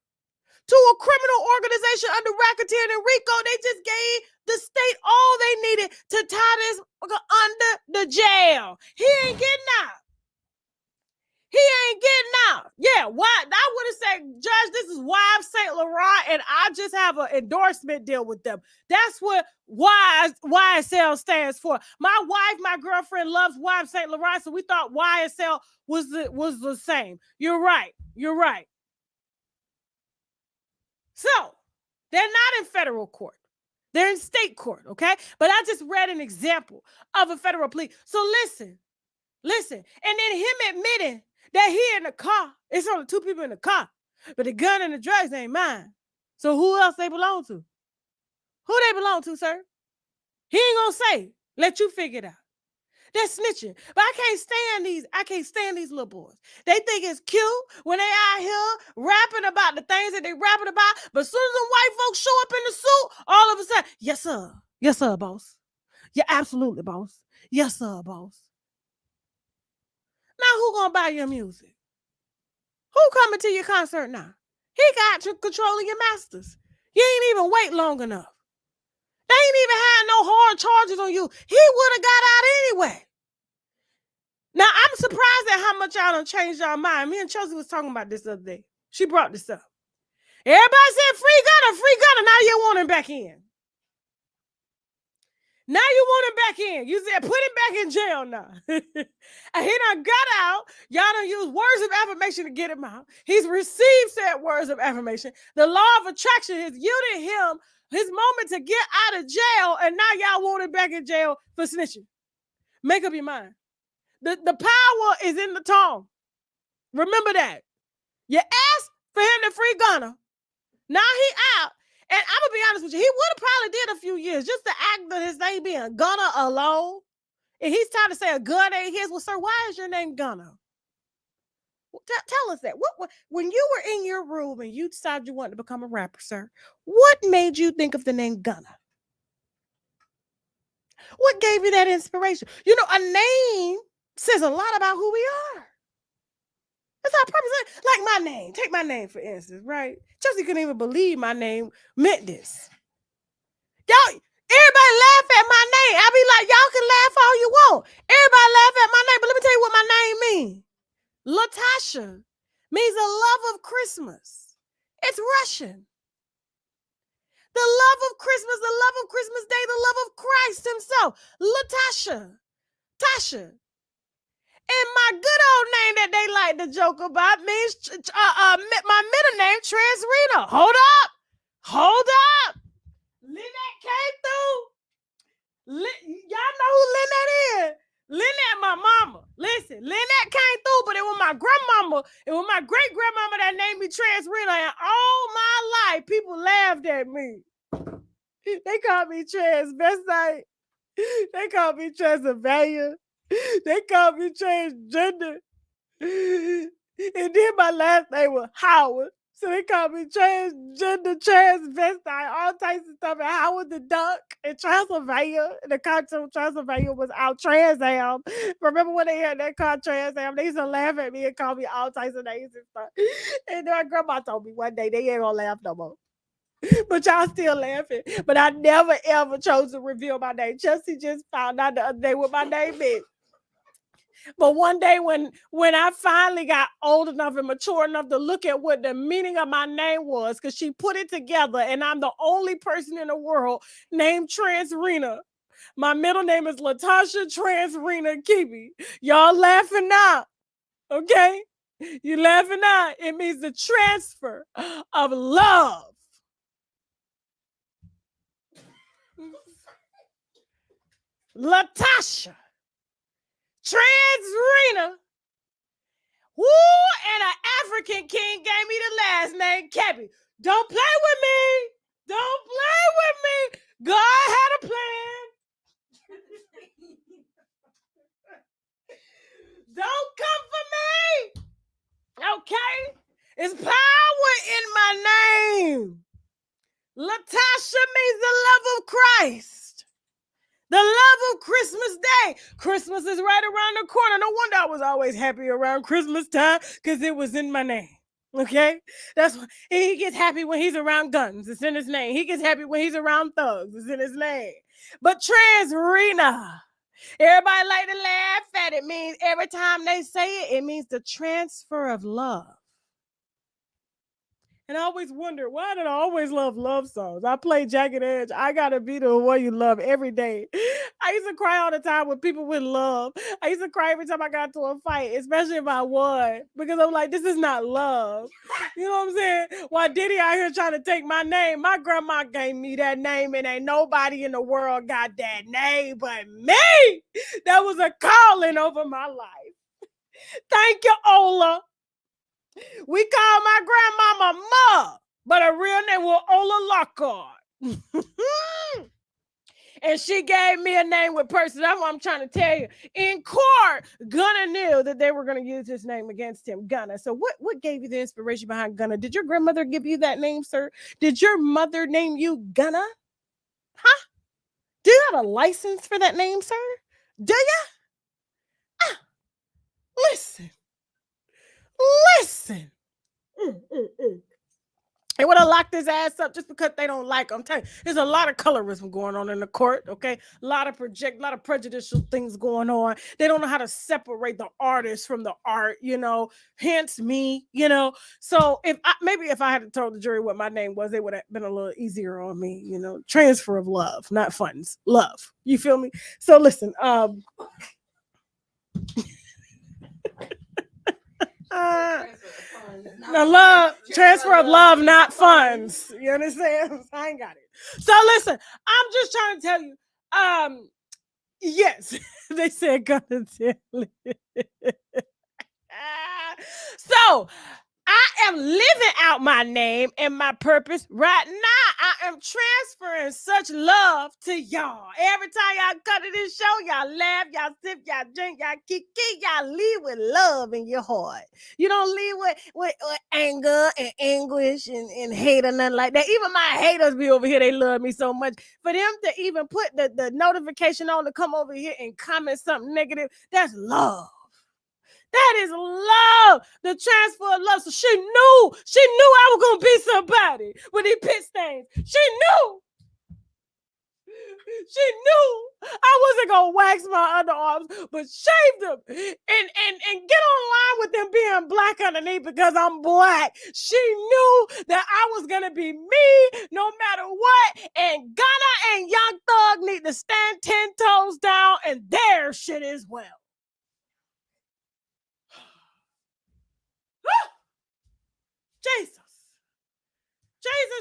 to a criminal organization under racketeering and RICO. They just gave the state all they needed to tie this under the jail. He ain't getting out. He ain't getting out. Yeah, why? I would have said, Judge, this is Wives St. Laurent, and I just have an endorsement deal with them. That's what YSL stands for. My wife, my girlfriend, loves Wives St. Laurent, so we thought YSL was the same. You're right. You're right. So they're not in federal court. They're in state court, okay? But I just read an example of a federal plea. So listen. And then him admitting that he in the car. It's only two people in the car, but the gun and the drugs ain't mine. So who else they belong to? Who they belong to, sir? He ain't gonna say. Let you figure it out. They're snitching. But I can't stand these little boys. They think it's cute when they out here rapping about the things that they rapping about. But as soon as the white folks show up in the suit, all of a sudden, yes, sir. Yes, sir, boss. Yeah, absolutely, boss. Yes, sir, boss. Now who gonna buy your music? Who coming to your concert now? He got to controlling your masters. You ain't even wait long enough. They ain't even had no hard charges on you. He would have got out anyway. Now, I'm surprised at how much y'all done changed y'all mind. Me and Chelsea was talking about this the other day. She brought this up. Everybody said free Gunna. Now you want him back in. Now you want him back in. You said put him back in jail now. And he done got out. Y'all done used words of affirmation to get him out. He's received said words of affirmation. The law of attraction has yielded him his moment to get out of jail, and now y'all want him back in jail for snitching. Make up your mind. The power is in the tongue. Remember that. You asked for him to free Gunna. Now he out. And I'm going to be honest with you. He would have probably did a few years just to act that his name being Gunna alone. And he's trying to say a gun ain't his. Well, sir, why is your name Gunna? Tell us that. What when you were in your room and you decided you wanted to become a rapper, sir, what made you think of the name Gunna? What gave you that inspiration? You know, a name says a lot about who we are. That's our purpose. Like my name. Take my name, for instance, right? Chelsea couldn't even believe my name meant this. Y'all, everybody laugh at my name. I be like, y'all can laugh all you want. Everybody laugh at my name, but let me tell you what my name means. Latasha means the love of Christmas. It's Russian. The love of Christmas, the love of Christmas Day, the love of Christ himself. Latasha. Tasha. And my good old name that they like to joke about means my middle name, Transrita. Hold up. Lynette came through. Y'all know who Lynette is. Lynette, my mama. Listen, Lynette came through, but it was my grandmama. It was my great-grandmama that named me Transrita. And all my life, people laughed at me. They called me transvestite. They called me Transylvania. They called me transgender. And then my last name was Howard. So they called me transgender, transvestite, all types of stuff. And Howard the Duck and Transylvania. And the cartoon Transylvania was out Trans Am. Remember when they had that car Trans Am? They used to laugh at me and call me all types of names and stuff. And my grandma told me one day they ain't gonna laugh no more. But y'all still laughing. But I never ever chose to reveal my name. Chelsea just found out the other day what my name is. But one day when I finally got old enough and mature enough to look at what the meaning of my name was, because she put it together, and I'm the only person in the world named Transrena. My middle name is Latasha Transrena Kibi. Y'all laughing now, okay? You laughing now. It means the transfer of love. Latasha Transrena. Woo! And an African king gave me the last name, Kebi. Don't play with me. Don't play with me. God had a plan. Don't come for me. Okay? It's power in my name. Latasha means the love of Christ. The love of Christmas Day. Christmas is right around the corner. No wonder I was always happy around Christmas time, because it was in my name. Okay, that's why he gets happy when he's around guns. It's in his name. He gets happy when he's around thugs. It's in his name. But Transrena, everybody like to laugh at it. Means every time they say it, it means the transfer of love. And I always wonder, why did I always love songs? I play Jagged Edge. I gotta be the one you love every day. I used to cry all the time with people with love. I used to cry every time I got to a fight, especially if I won, because I'm like, this is not love. You know what I'm saying? While Diddy out here trying to take my name, my grandma gave me that name, and ain't nobody in the world got that name but me. That was a calling over my life. Thank you, Ola. We call my grandmama Ma, but her real name was Ola Lockhart. And she gave me a name with person. That's what I'm trying to tell you. In court, Gunna knew that they were going to use his name against him, Gunna. So what gave you the inspiration behind Gunna? Did your grandmother give you that name, sir? Did your mother name you Gunna? Huh? Do you have a license for that name, sir? Do you? Listen. They would have locked his ass up just because they don't like him. I'm telling you, there's a lot of colorism going on in the court, okay? A lot of prejudicial things going on. They don't know how to separate the artist from the art, hence me, So if I had to tell the jury what my name was, it would have been a little easier on me, Transfer of love, not funds. Love. You feel me? So listen, transfer of love, not funds. You understand? I ain't got it. So listen, I'm just trying to tell you. Yes, they said gonna tell it. So I am living out my name and my purpose right now. I am transferring such love to y'all. Every time y'all come to this show, y'all laugh, y'all sip, y'all drink, y'all kiki, y'all leave with love in your heart. You don't leave with anger and anguish and hate or nothing like that. Even my haters be over here, they love me so much. For them to even put the notification on to come over here and comment something negative, that's love. That is love, the transfer of love. So she knew I was going to be somebody with these pit stains. She knew I wasn't going to wax my underarms, but shave them and get online with them being black underneath because I'm black. She knew that I was going to be me no matter what. And Gunna and Young Thug need to stand 10 toes down and their shit as well.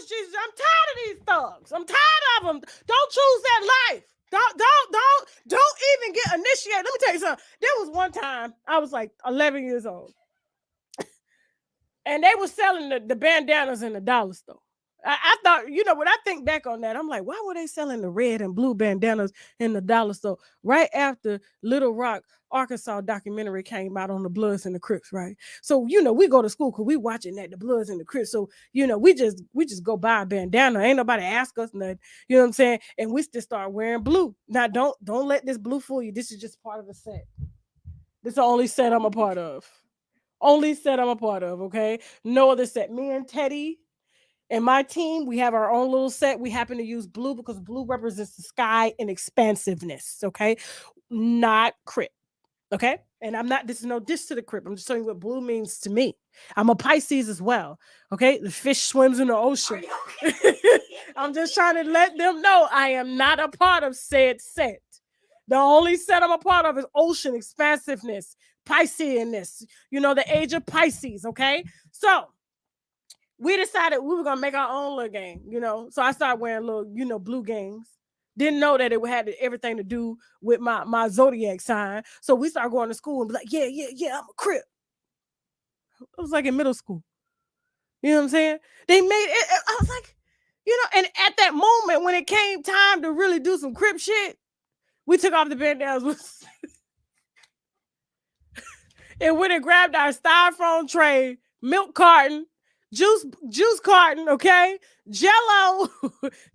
Jesus, I'm tired of these thugs. I'm tired of them. Don't choose that life. Don't even get initiated. Let me tell you something. There was one time I was like 11 years old, and they were selling the bandanas in the dollar store. I thought, when I think back on that, I'm like, why were they selling the red and blue bandanas in the dollar store right after Little Rock, Arkansas documentary came out on the Bloods and the Crips, right? So, we go to school because we watching that, the Bloods and the Crips. So, we just go buy a bandana. Ain't nobody ask us nothing. You know what I'm saying? And we just start wearing blue. Now, don't let this blue fool you. This is just part of the set. This is the only set I'm a part of. Okay? No other set. Me and Teddy and my team, we have our own little set. We happen to use blue because blue represents the sky and expansiveness, okay? Not Crip, okay? And this is no diss to the Crip. I'm just telling you what blue means to me. I'm a Pisces as well, okay? The fish swims in the ocean. I'm just trying to let them know I am not a part of said set. The only set I'm a part of is ocean expansiveness, Pisceanness, the age of Pisces, okay? So, we decided we were going to make our own little gang, So I started wearing little, blue gangs. Didn't know that it had everything to do with my zodiac sign. So we started going to school and be like, yeah, I'm a Crip. It was like in middle school. You know what I'm saying? They made it. I was like, and at that moment when it came time to really do some Crip shit, we took off the bandanas and went and grabbed our styrofoam tray, milk carton, juice carton, okay, Jello,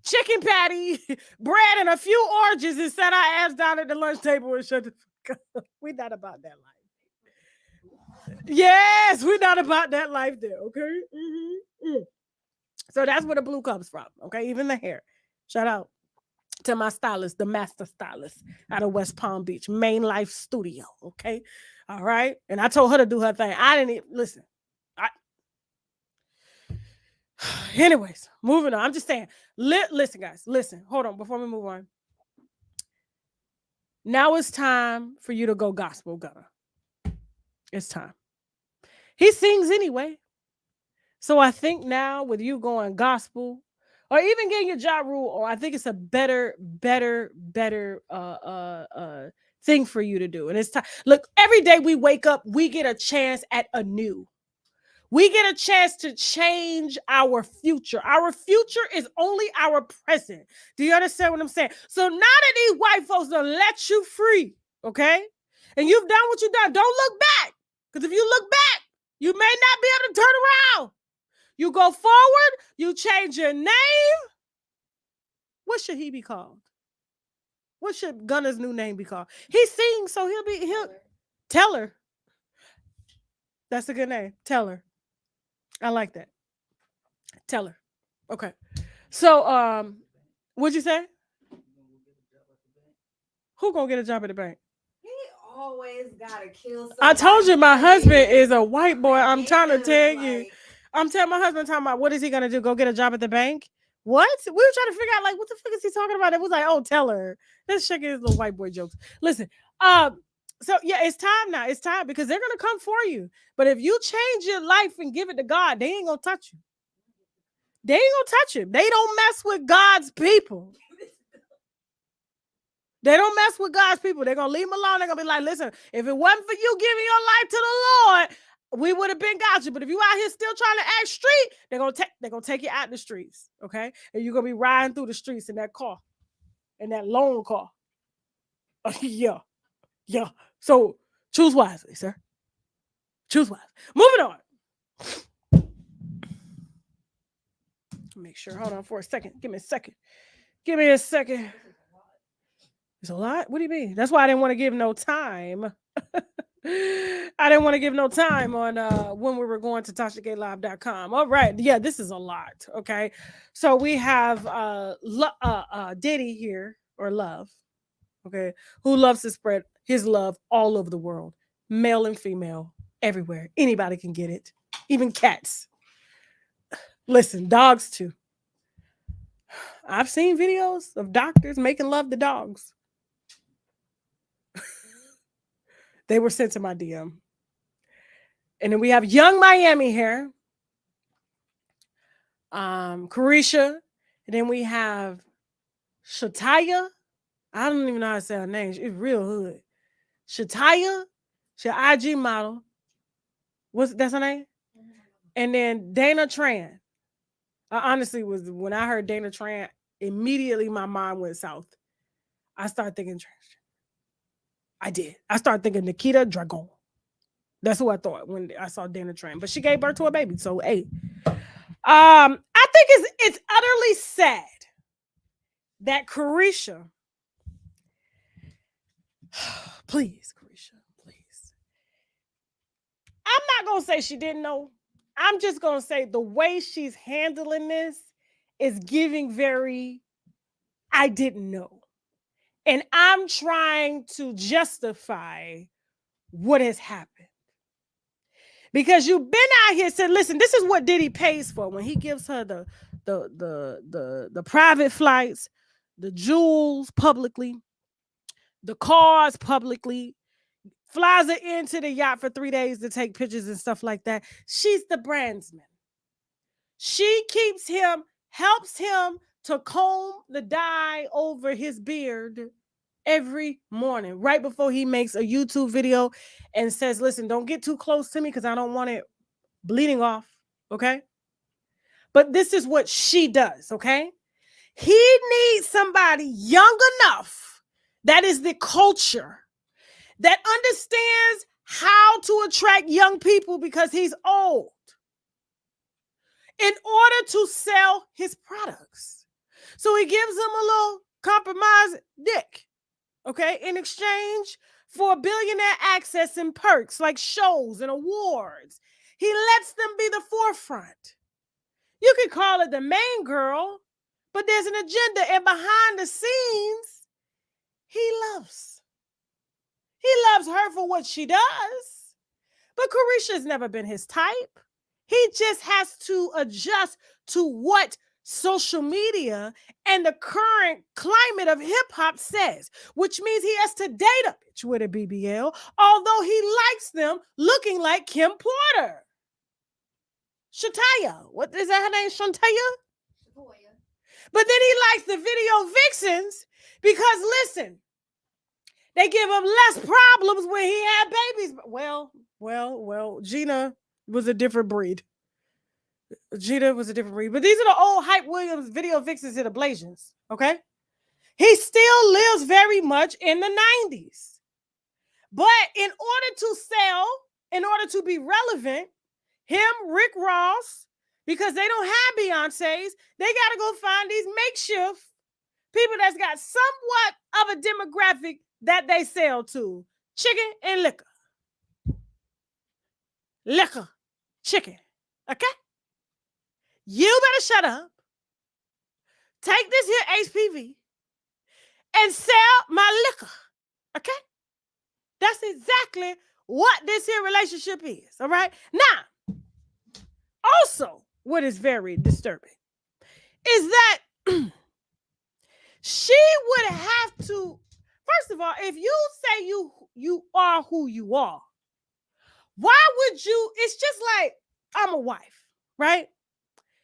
chicken patty, bread, and a few oranges, and sat our ass down at the lunch table and shut the fuck up. We not about that life. Yes, we're not about that life there, okay? So that's where the blue comes from, okay? Even the hair. Shout out to my stylist, the master stylist out of West Palm Beach, Main Life Studio, okay? All right? And I told her to do her thing. I didn't even, listen. Anyways, moving on. I'm just saying, listen, guys, listen. Hold on, before we move on. Now it's time for you to go gospel, Gunna. It's time. He sings anyway. So I think now with you going gospel or even getting your job rule, or I think it's a better thing for you to do. And it's time. Look, every day we wake up, we get a chance at a new. We get a chance to change our future. Our future is only our present. Do you understand what I'm saying? So now that these white folks done let you free, okay? And you've done what you've done, don't look back. Because if you look back, you may not be able to turn around. You go forward, you change your name. What should he be called? What should Gunna's new name be called? He sings, so he'll Teller. That's a good name. Teller. I like that. Teller. Okay. So what'd you say? Who gonna get a job at the bank? He always gotta kill somebody. I told you my husband is a white boy. I'm trying to tell you. I'm telling my husband, talking about what is he gonna do? Go get a job at the bank? What? We were trying to figure out, like, what the fuck is he talking about? It was like, oh, tell her. This shit is little white boy jokes. Listen, so yeah, it's time now. It's time because they're gonna come for you. But if you change your life and give it to God, they ain't gonna touch you. They ain't gonna touch you. They don't mess with God's people. They don't mess with God's people. They're gonna leave them alone. They're gonna be like, listen, if it wasn't for you giving your life to the Lord, we would have been got you. But if you out here still trying to act street, they're gonna take you out the streets, okay? And you're gonna be riding through the streets in that car, in that lone car. Yeah. So choose wisely, sir. Choose wisely. Moving on. Make sure. Hold on for a second. Give me a second. It's a lot. What do you mean? That's why I didn't want to give no time. I didn't want to give no time on when we were going to TashaKLive.com. All right. Yeah, this is a lot. Okay. So we have Diddy here, or Love, okay, who loves to spread his love all over the world, male and female, everywhere. Anybody can get it, even cats. Listen, dogs too. I've seen videos of doctors making love to dogs. They were sent to my DM. And then we have Young Miami here. Careasha. And then we have Shataya. I don't even know how to say her name. She's real hood. Shataya. She's an IG model. That's her name? And then Dana Tran. I honestly was, when I heard Dana Tran, immediately my mind went south. I started thinking trash. I did. I started thinking Nikita Dragon. That's who I thought when I saw Dana Tran. But she gave birth to a baby. So, hey. I think it's utterly sad that Careasha, please, Careasha, please. I'm not going to say she didn't know. I'm just going to say the way she's handling this is giving very, I didn't know. And I'm trying to justify what has happened. Because you've been out here saying, listen, this is what Diddy pays for when he gives her the private flights, the jewels publicly, the cars publicly, flies her into the yacht for 3 days to take pictures and stuff like that. She's the brandsman. She keeps him, helps him to comb the dye over his beard every morning, right before he makes a YouTube video and says, listen, don't get too close to me because I don't want it bleeding off, okay? But this is what she does, okay? He needs somebody young enough, that is the culture, that understands how to attract young people because he's old, in order to sell his products. So he gives them a little compromise dick, okay, in exchange for billionaire access and perks like shows and awards. He lets them be the forefront. You could call it the main girl, but there's an agenda, and behind the scenes, he loves. He loves her for what she does, but Careasha's never been his type. He just has to adjust to what social media and the current climate of hip-hop says, which means he has to date a bitch with a BBL, although he likes them looking like Kim Porter. Shataya. What is that her name? Shantaya? But then he likes the video vixens because, listen, they give him less problems when he had babies. Well, Gina was a different breed. But these are the old Hype Williams video vixens in the Blasians, okay? He still lives very much in the 90s. But in order to sell, in order to be relevant, him, Rick Ross, because they don't have Beyonce's, they got to go find these makeshift people that's got somewhat of a demographic that they sell to. Chicken and liquor. Liquor. Chicken. Okay? You better shut up. Take this here HPV and sell my liquor. Okay? That's exactly what this here relationship is. All right? Now, also, what is very disturbing is that she would have to, first of all, if you say you are who you are, why would you, it's just like, I'm a wife, right?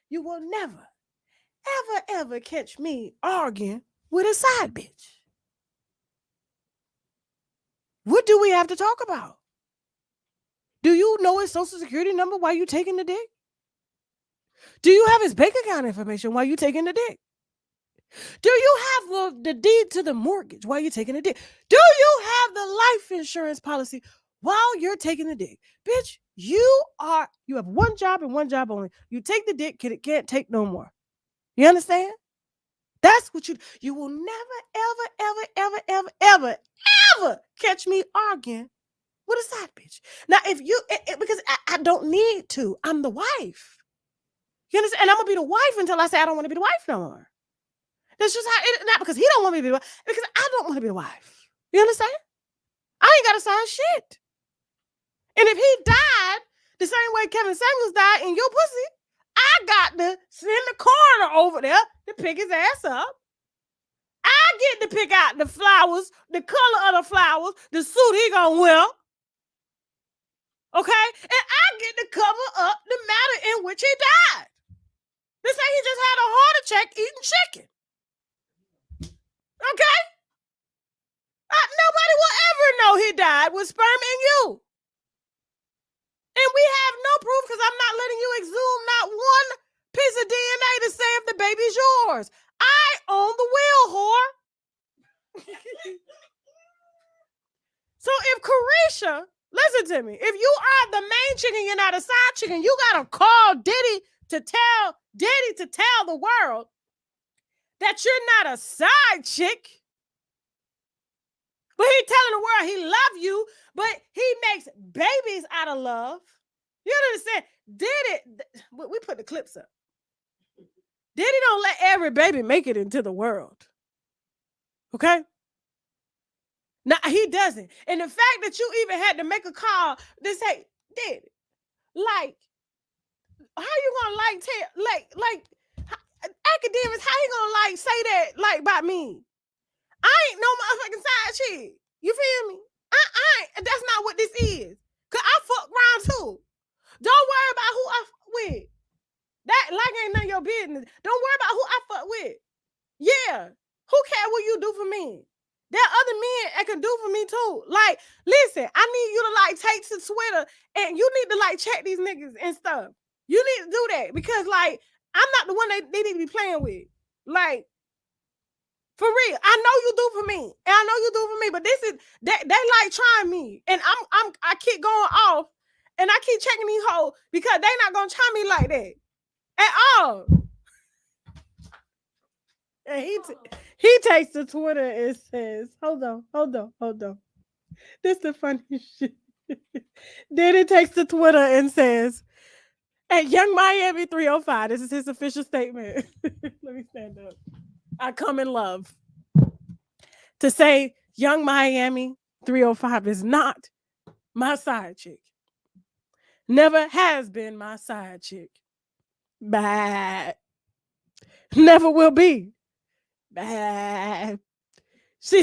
You will never, ever catch me arguing with a side bitch. What do we have to talk about? Do you know his social security number while you taking the dick? Do you have his bank account information while you taking the dick? Do you have the deed to the mortgage while you're taking the dick? Do you have the life insurance policy while you're taking the dick? Bitch, you have one job and one job only. You take the dick, can't take no more. You understand? That's what you will never, ever catch me arguing with a side bitch. Now, if you, because I don't need to, I'm the wife. You understand? And I'm going to be the wife until I say I don't want to be the wife no more. That's just how it, not because he don't want me to be the wife, because I don't want to be the wife. You understand? I ain't got to sign shit. And if he died the same way Kevin Samuels died in your pussy, I got to send the coroner over there to pick his ass up. I get to pick out the flowers, the color of the flowers, the suit he gonna wear. Okay? And I get to cover up the matter in which he died. They say he just had a heart attack eating chicken. Okay? Nobody will ever know he died with sperm in you. And we have no proof because I'm not letting you exhume not one piece of DNA to say if the baby's yours. I own the wheel, whore. So if Careasha, listen to me, if you are the main chicken, you're not a side chicken, you got to call Diddy to tell the world that you're not a side chick. But he telling the world he love you, but he makes babies out of love. You understand? We put the clips up. Diddy don't let every baby make it into the world. Okay? Now, he doesn't. And the fact that you even had to make a call to say, Diddy, like, how you gonna academics, how you gonna say that about me? I ain't no motherfucking side chick. You feel me? That's not what this is. Cause I fuck around too. Don't worry about who I fuck with. That ain't none of your business. Don't worry about who I fuck with. Yeah. Who cares what you do for me? There are other men that can do for me too. Like, listen, I need you to take to Twitter and you need to check these niggas and stuff. You need to do that because I'm not the one they need to be playing with. Like, for real, I know you do for me, and I know you do for me. But this is they trying me, and I keep going off, and I keep checking these hoes because they not gonna try me like that at all. And he takes to Twitter and says, "Hold on. This the funniest shit. Then it takes to Twitter and says, at Young Miami 305, this is his official statement. Let me stand up. I come in love. To say Young Miami 305 is not my side chick. Never has been my side chick. Bad. Never will be. Bad. She,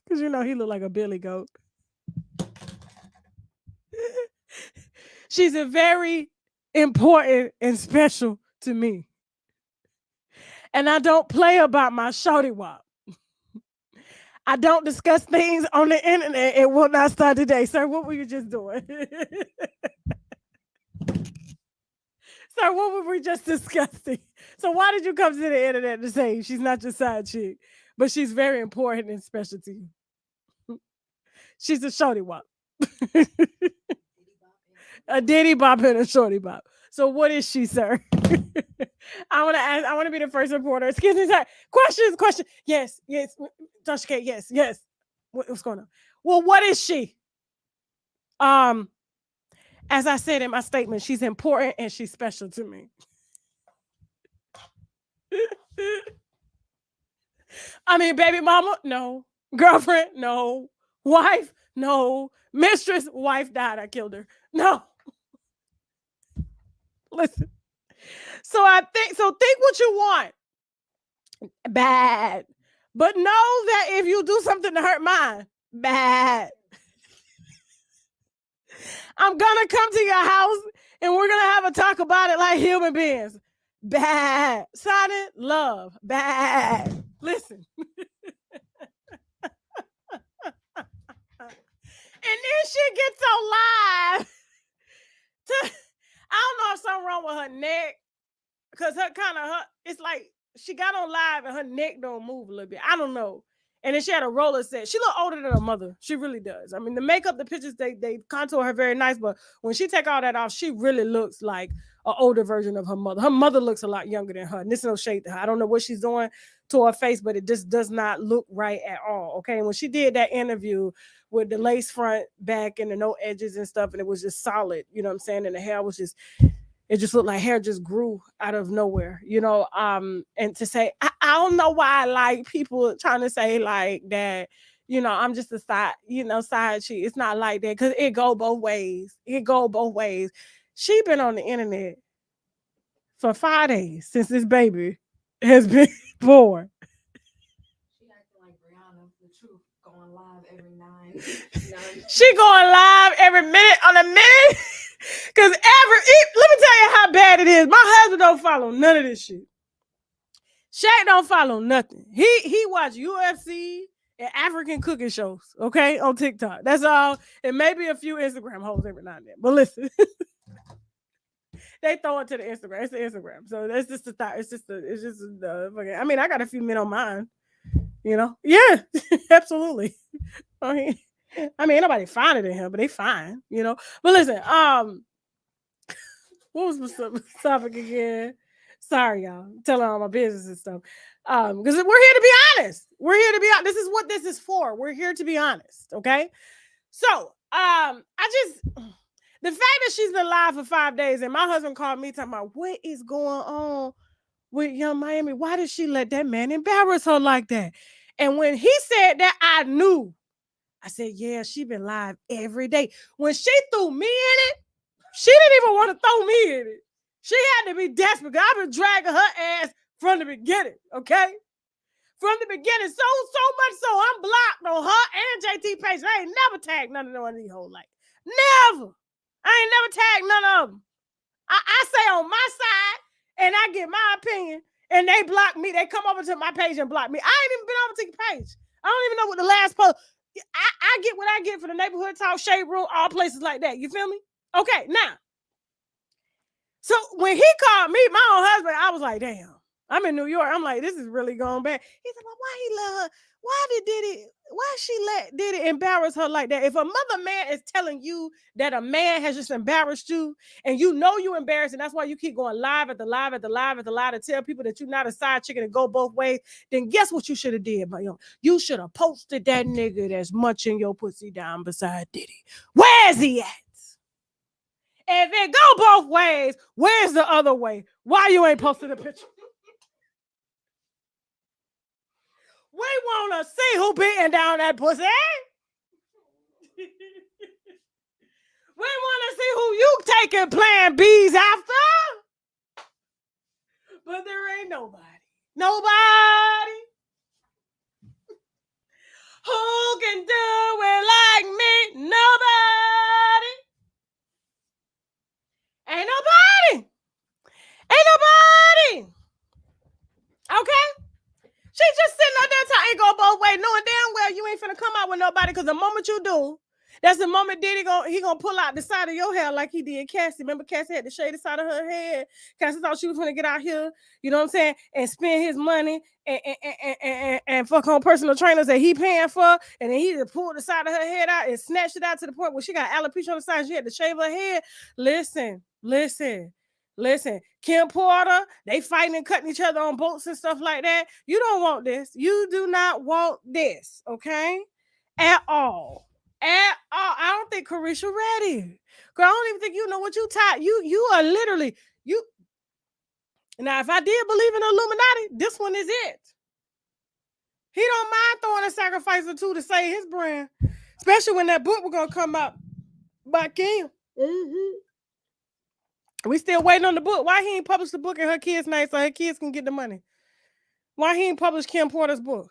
because you know he look like a billy goat. She's a very important and special to me. And I don't play about my shorty wop. I don't discuss things on the internet. It will not start today. Sir, what were you just doing? Sir, what were we just discussing? So why did you come to the internet to say she's not your side chick, but she's very important and special to you? She's a shorty wop. A Diddy bop and a shorty bop. So what is she, sir? I want to be the first reporter. Excuse me, sir. Question. Yes. Tasha K, yes. What's going on? Well, what is she? As I said in my statement, she's important and she's special to me. I mean, baby mama, no. Girlfriend, no. Wife, no. Mistress, wife died. I killed her. No. Listen. So think what you want. Bad. But know that if you do something to hurt mine, bad. I'm gonna come to your house and we're gonna have a talk about it like human beings. Bad. Silent love. Bad. Listen. And then she gets on live. I don't know if something wrong with her neck. Because it's like she got on live and her neck don't move a little bit. I don't know. And then she had a roller set. She look older than her mother. She really does. I mean, the makeup, the pictures, they contour her very nice. But when she take all that off, she really looks like an older version of her mother. Her mother looks a lot younger than her. And this is no shade to her. I don't know what she's doing to her face, but it just does not look right at all. Okay. And when she did that interview with the lace front back and the no edges and stuff, and it was just solid, you know what I'm saying? And the hair was just, it just looked like hair just grew out of nowhere, you know. And to say, I don't know why like people trying to say like that, you know, I'm just a side chick. It's not like that because it go both ways. She been on the internet for 5 days since this baby has been born. She acting like Brianna, the truth, going live every 9. She going live every minute on a minute. Because let me tell you how bad it is. My husband don't follow none of this shit. Shaq don't follow nothing. He watch UFC and African cooking shows, okay, on TikTok. That's all. And maybe a few Instagram hoes every now and then. But listen, they throw it to the Instagram. It's the Instagram. So that's just the thought. It's just the fucking. I mean, I got a few men on mine. You know, yeah, absolutely. I mean, ain't nobody finer than him, but they fine, you know. But listen, what was the topic again? Sorry, y'all. I'm telling all my business and stuff. Because we're here to be honest. This is what this is for. We're here to be honest, okay? So, the fact that she's been live for 5 days and my husband called me talking about what is going on with Young Miami. Why did she let that man embarrass her like that? And when he said that, I knew. I said, yeah, she been live every day. When she threw me in it, she didn't even want to throw me in it. She had to be desperate. I've been dragging her ass from the beginning, okay? From the beginning. So much so I'm blocked on her and JT page. I ain't never tagged none of these whole like. Never. I ain't never tagged none of them. I say on my side, and I get my opinion, and they block me. They come over to my page and block me. I ain't even been over to your page. I don't even know what the last post. I get what I get for the neighborhood talk, shade room, all places like that. You feel me? Okay, now. So when he called me, my own husband, I was like, damn. I'm in New York. I'm like, this is really going bad. He said, well, why he love her? Why she let Diddy embarrass her like that? If another man is telling you that a man has just embarrassed you and you know you embarrassed, and that's why you keep going live after live after live after live to tell people that you're not a side chicken and go both ways, then guess what you should have did, my young? You should have posted that nigga that's munching your pussy down beside Diddy. Where's he at? If it go both ways, where's the other way? Why you ain't posted a picture? We want to see who beating down that pussy. We want to see who you taking plan B's after. But there ain't nobody. Nobody who can do it like me. Nobody. Ain't nobody. Ain't nobody. Okay? She just sitting up there telling ain't go both ways, knowing damn well you ain't finna come out with nobody, because the moment you do, that's the moment Diddy gonna pull out the side of your hair like he did Cassie. Remember Cassie had to shade the side of her head. Cassie thought she was gonna get out here, you know what I'm saying, and spend his money and fuck on personal trainers that he paying for, and then he just pulled the side of her head out and snatched it out to the point where she got alopecia on the side. She had to shave her head. Listen, Kim Porter, they fighting and cutting each other on boats and stuff like that. You don't want this. You do not want this, okay? At all. I don't think Careasha ready. Girl, I don't even think you know what you tied. You are literally, you. Now, if I did believe in Illuminati, this one is it. He don't mind throwing a sacrifice or two to save his brand, especially when that book was going to come out by Kim. Mm-hmm. We still waiting on the book. Why he ain't published the book in her kids' name so her kids can get the money? Why he ain't published Kim Porter's book?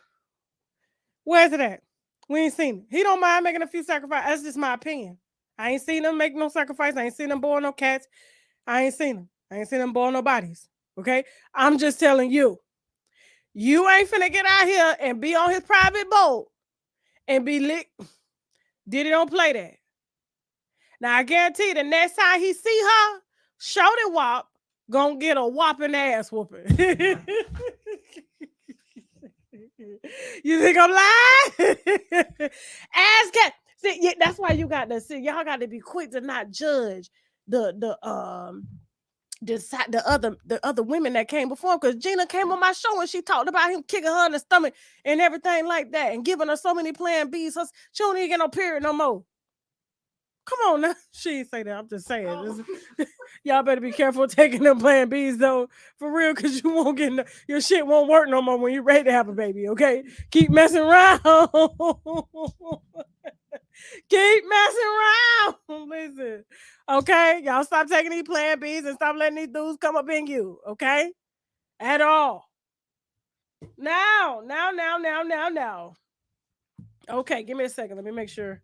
Where's it at? We ain't seen it. He don't mind making a few sacrifices. That's just my opinion. I ain't seen him make no sacrifice. I ain't seen him boil no cats. I ain't seen him boil no bodies. Okay? I'm just telling you. You ain't finna get out here and be on his private boat and be licked. Diddy don't play that. Now, I guarantee you the next time he see her, Shorty Wop gonna get a whopping ass whooping. You think I'm lying? Ass cat. See, yeah, that's why you got to see. Y'all got to be quick to not judge the other women that came before him. Because Gina came on my show and she talked about him kicking her in the stomach and everything like that, and giving her so many plan B's. So she don't even get no period no more. Come on now. She ain't say that. I'm just saying. Oh. Y'all better be careful taking them plan B's though. For real, because you won't get your shit won't work no more when you're ready to have a baby, okay? Keep messing around. Keep messing around. Listen. Okay? Y'all stop taking these plan B's and stop letting these dudes come up in you, okay? At all. Now. Okay, give me a second. Let me make sure.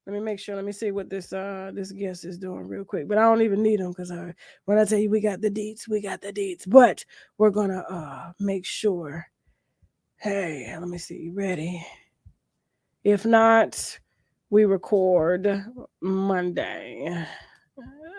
Let me see what this guest is doing real quick. But I don't even need them, because when I tell you we got the deets. But we're gonna make sure. Hey, let me see. Ready? If not, we record Monday.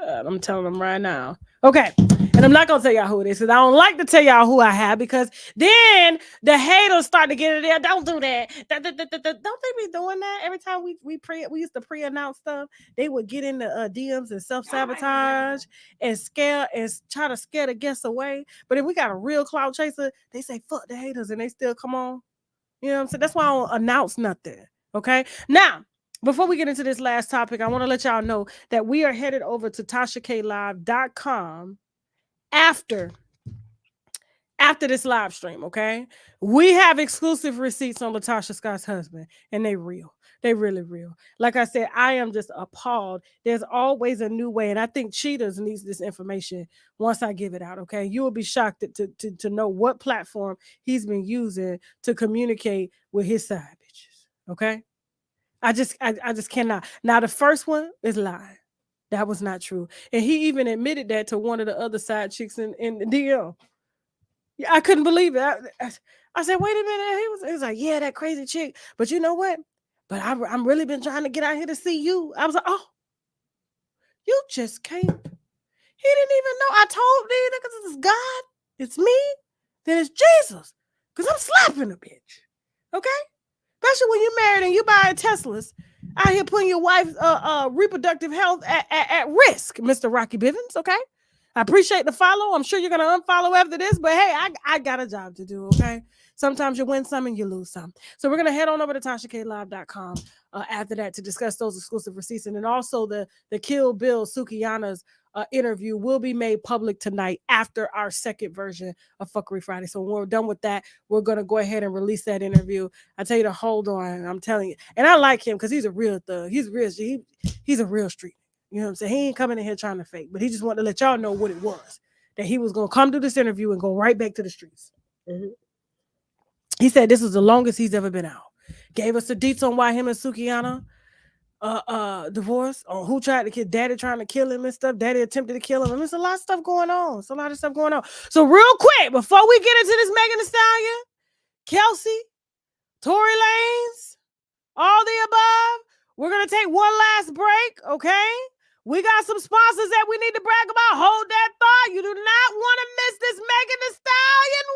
I'm telling them right now. Okay. And I'm not going to tell y'all who it is, because I don't like to tell y'all who I have, because then the haters start to get in there. Don't do that. Don't they be doing that? Every time we used to pre-announce stuff, they would get in the DMs and self-sabotage and scare and try to scare the guests away. But if we got a real clout chaser, they say, fuck the haters, and they still come on. You know what I'm saying? That's why I don't announce nothing. Okay? Now, before we get into this last topic, I want to let y'all know that we are headed over to TashaKLive.com after this live stream, okay? We have exclusive receipts on LaTasha Scott's husband, and they real. They really real. Like I said, I am just appalled. There's always a new way, and I think Cheetahs needs this information once I give it out, okay? You will be shocked to know what platform he's been using to communicate with his side bitches, okay? I just cannot. Now, the first one is lying. That was not true. And he even admitted that to one of the other side chicks in the DM. Yeah, I couldn't believe it. I said, wait a minute. He was like, yeah, that crazy chick. But you know what? But I'm really been trying to get out here to see you. I was like, oh, you just came. He didn't even know. I told these niggas, it's God. It's me. then it's Jesus. Because I'm slapping a bitch. Okay? Especially when you're married and you buying Teslas out here putting your wife's reproductive health at risk, Mr. Rocky Bivens. Okay? I appreciate the follow. I'm sure you're going to unfollow after this, but hey, I got a job to do, okay? Sometimes you win some and you lose some. So we're going to head on over to TashaKLive.com after that to discuss those exclusive receipts. And then also the Kill Bill Sukiyana's interview will be made public tonight after our second version of Fuckery Friday. So when we're done with that, we're going to go ahead and release that interview. I tell you to hold on. I'm telling you. And I like him because he's a real thug. He's real. He's a real street. You know what I'm saying? He ain't coming in here trying to fake, but he just wanted to let y'all know what it was. That he was going to come to this interview and go right back to the streets. Mm-hmm. He said this was the longest he's ever been out. Gave us the deets on why him and Sukiyana divorced, on who tried to kill Daddy, trying to kill him and stuff. Daddy attempted to kill him. I mean, there's a lot of stuff going on. It's a lot of stuff going on. So real quick, before we get into this Megan Thee Stallion, Kelsey, Tory Lanez, all the above, we're going to take one last break, okay? We got some sponsors that we need to brag about. Hold that thought. You do not want to miss this Megan Thee Stallion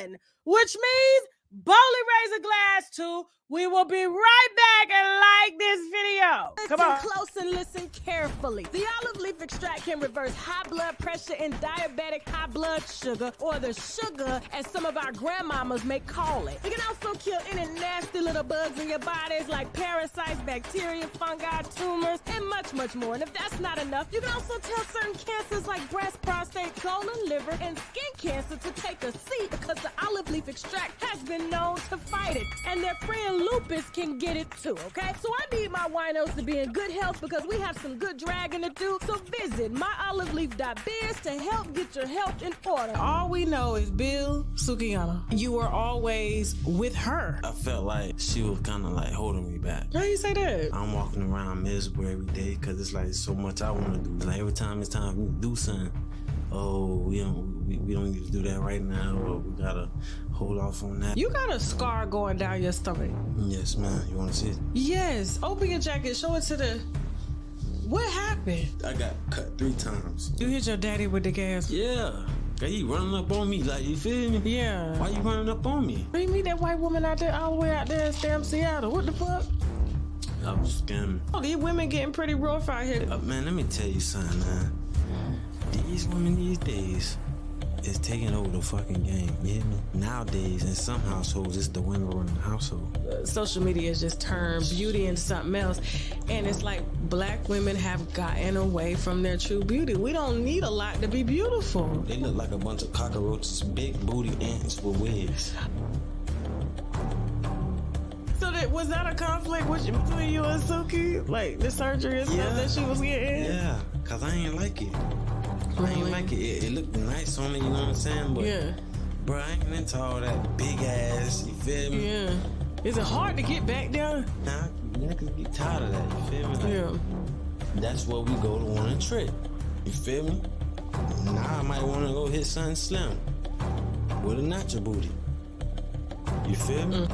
wine, which means boldly raise a glass to. We will be right back and like this video. Come on. Listen close and listen carefully. The olive leaf extract can reverse high blood pressure and diabetic high blood sugar, or the sugar as some of our grandmamas may call it. It can also kill any nasty little bugs in your bodies like parasites, bacteria, fungi, tumors, and much, much more. And if that's not enough, you can also tell certain cancers like breast, prostate, colon, liver, and skin cancer to take a seat because the olive leaf extract has been known to fight it. And their friend lupus can get it too, okay? So I need my winos to be in good health because we have some good dragging to do. So visit myoliveleaf.biz to help get your health in order. All we know is Bill Sukiyana. You were always with her. I felt like she was kind of like holding me back. How you say that? I'm walking around miserable every day because it's like so much I want to do. Like every time it's time for me to do something, oh, we don't need to do that right now, or we gotta hold off on that. You got a scar going down your stomach. Yes, man. You want to see it? Yes. Open your jacket. Show it to the... What happened? I got cut 3 times. You hit your daddy with the gas. Yeah. He running up on me, like, you feel me? Yeah. Why you running up on me? You meet that white woman out there, all the way out there in damn Seattle. What the fuck? I was scamming. Oh, these women getting pretty rough out here. Man, let me tell you something, man. These women these days is taking over the fucking game, you hear me? Nowadays, in some households, it's the women running the household. Social media has just turned beauty into something else. And it's like black women have gotten away from their true beauty. We don't need a lot to be beautiful. They look like a bunch of cockroaches, big booty ants with wigs. So was that a conflict between you and Suki? Like the surgery and stuff that she was getting? Yeah, because I ain't like it. I ain't like it. It looked nice on me, you know what I'm saying? But, yeah. Bro, I ain't into all that big ass, you feel me? Yeah. Is it hard to get back there? Nah, niggas get tired of that, you feel me? Like, yeah. That's where we go to one and trick. You feel me? Now I might want to go hit something slim with a nacho booty. You feel me?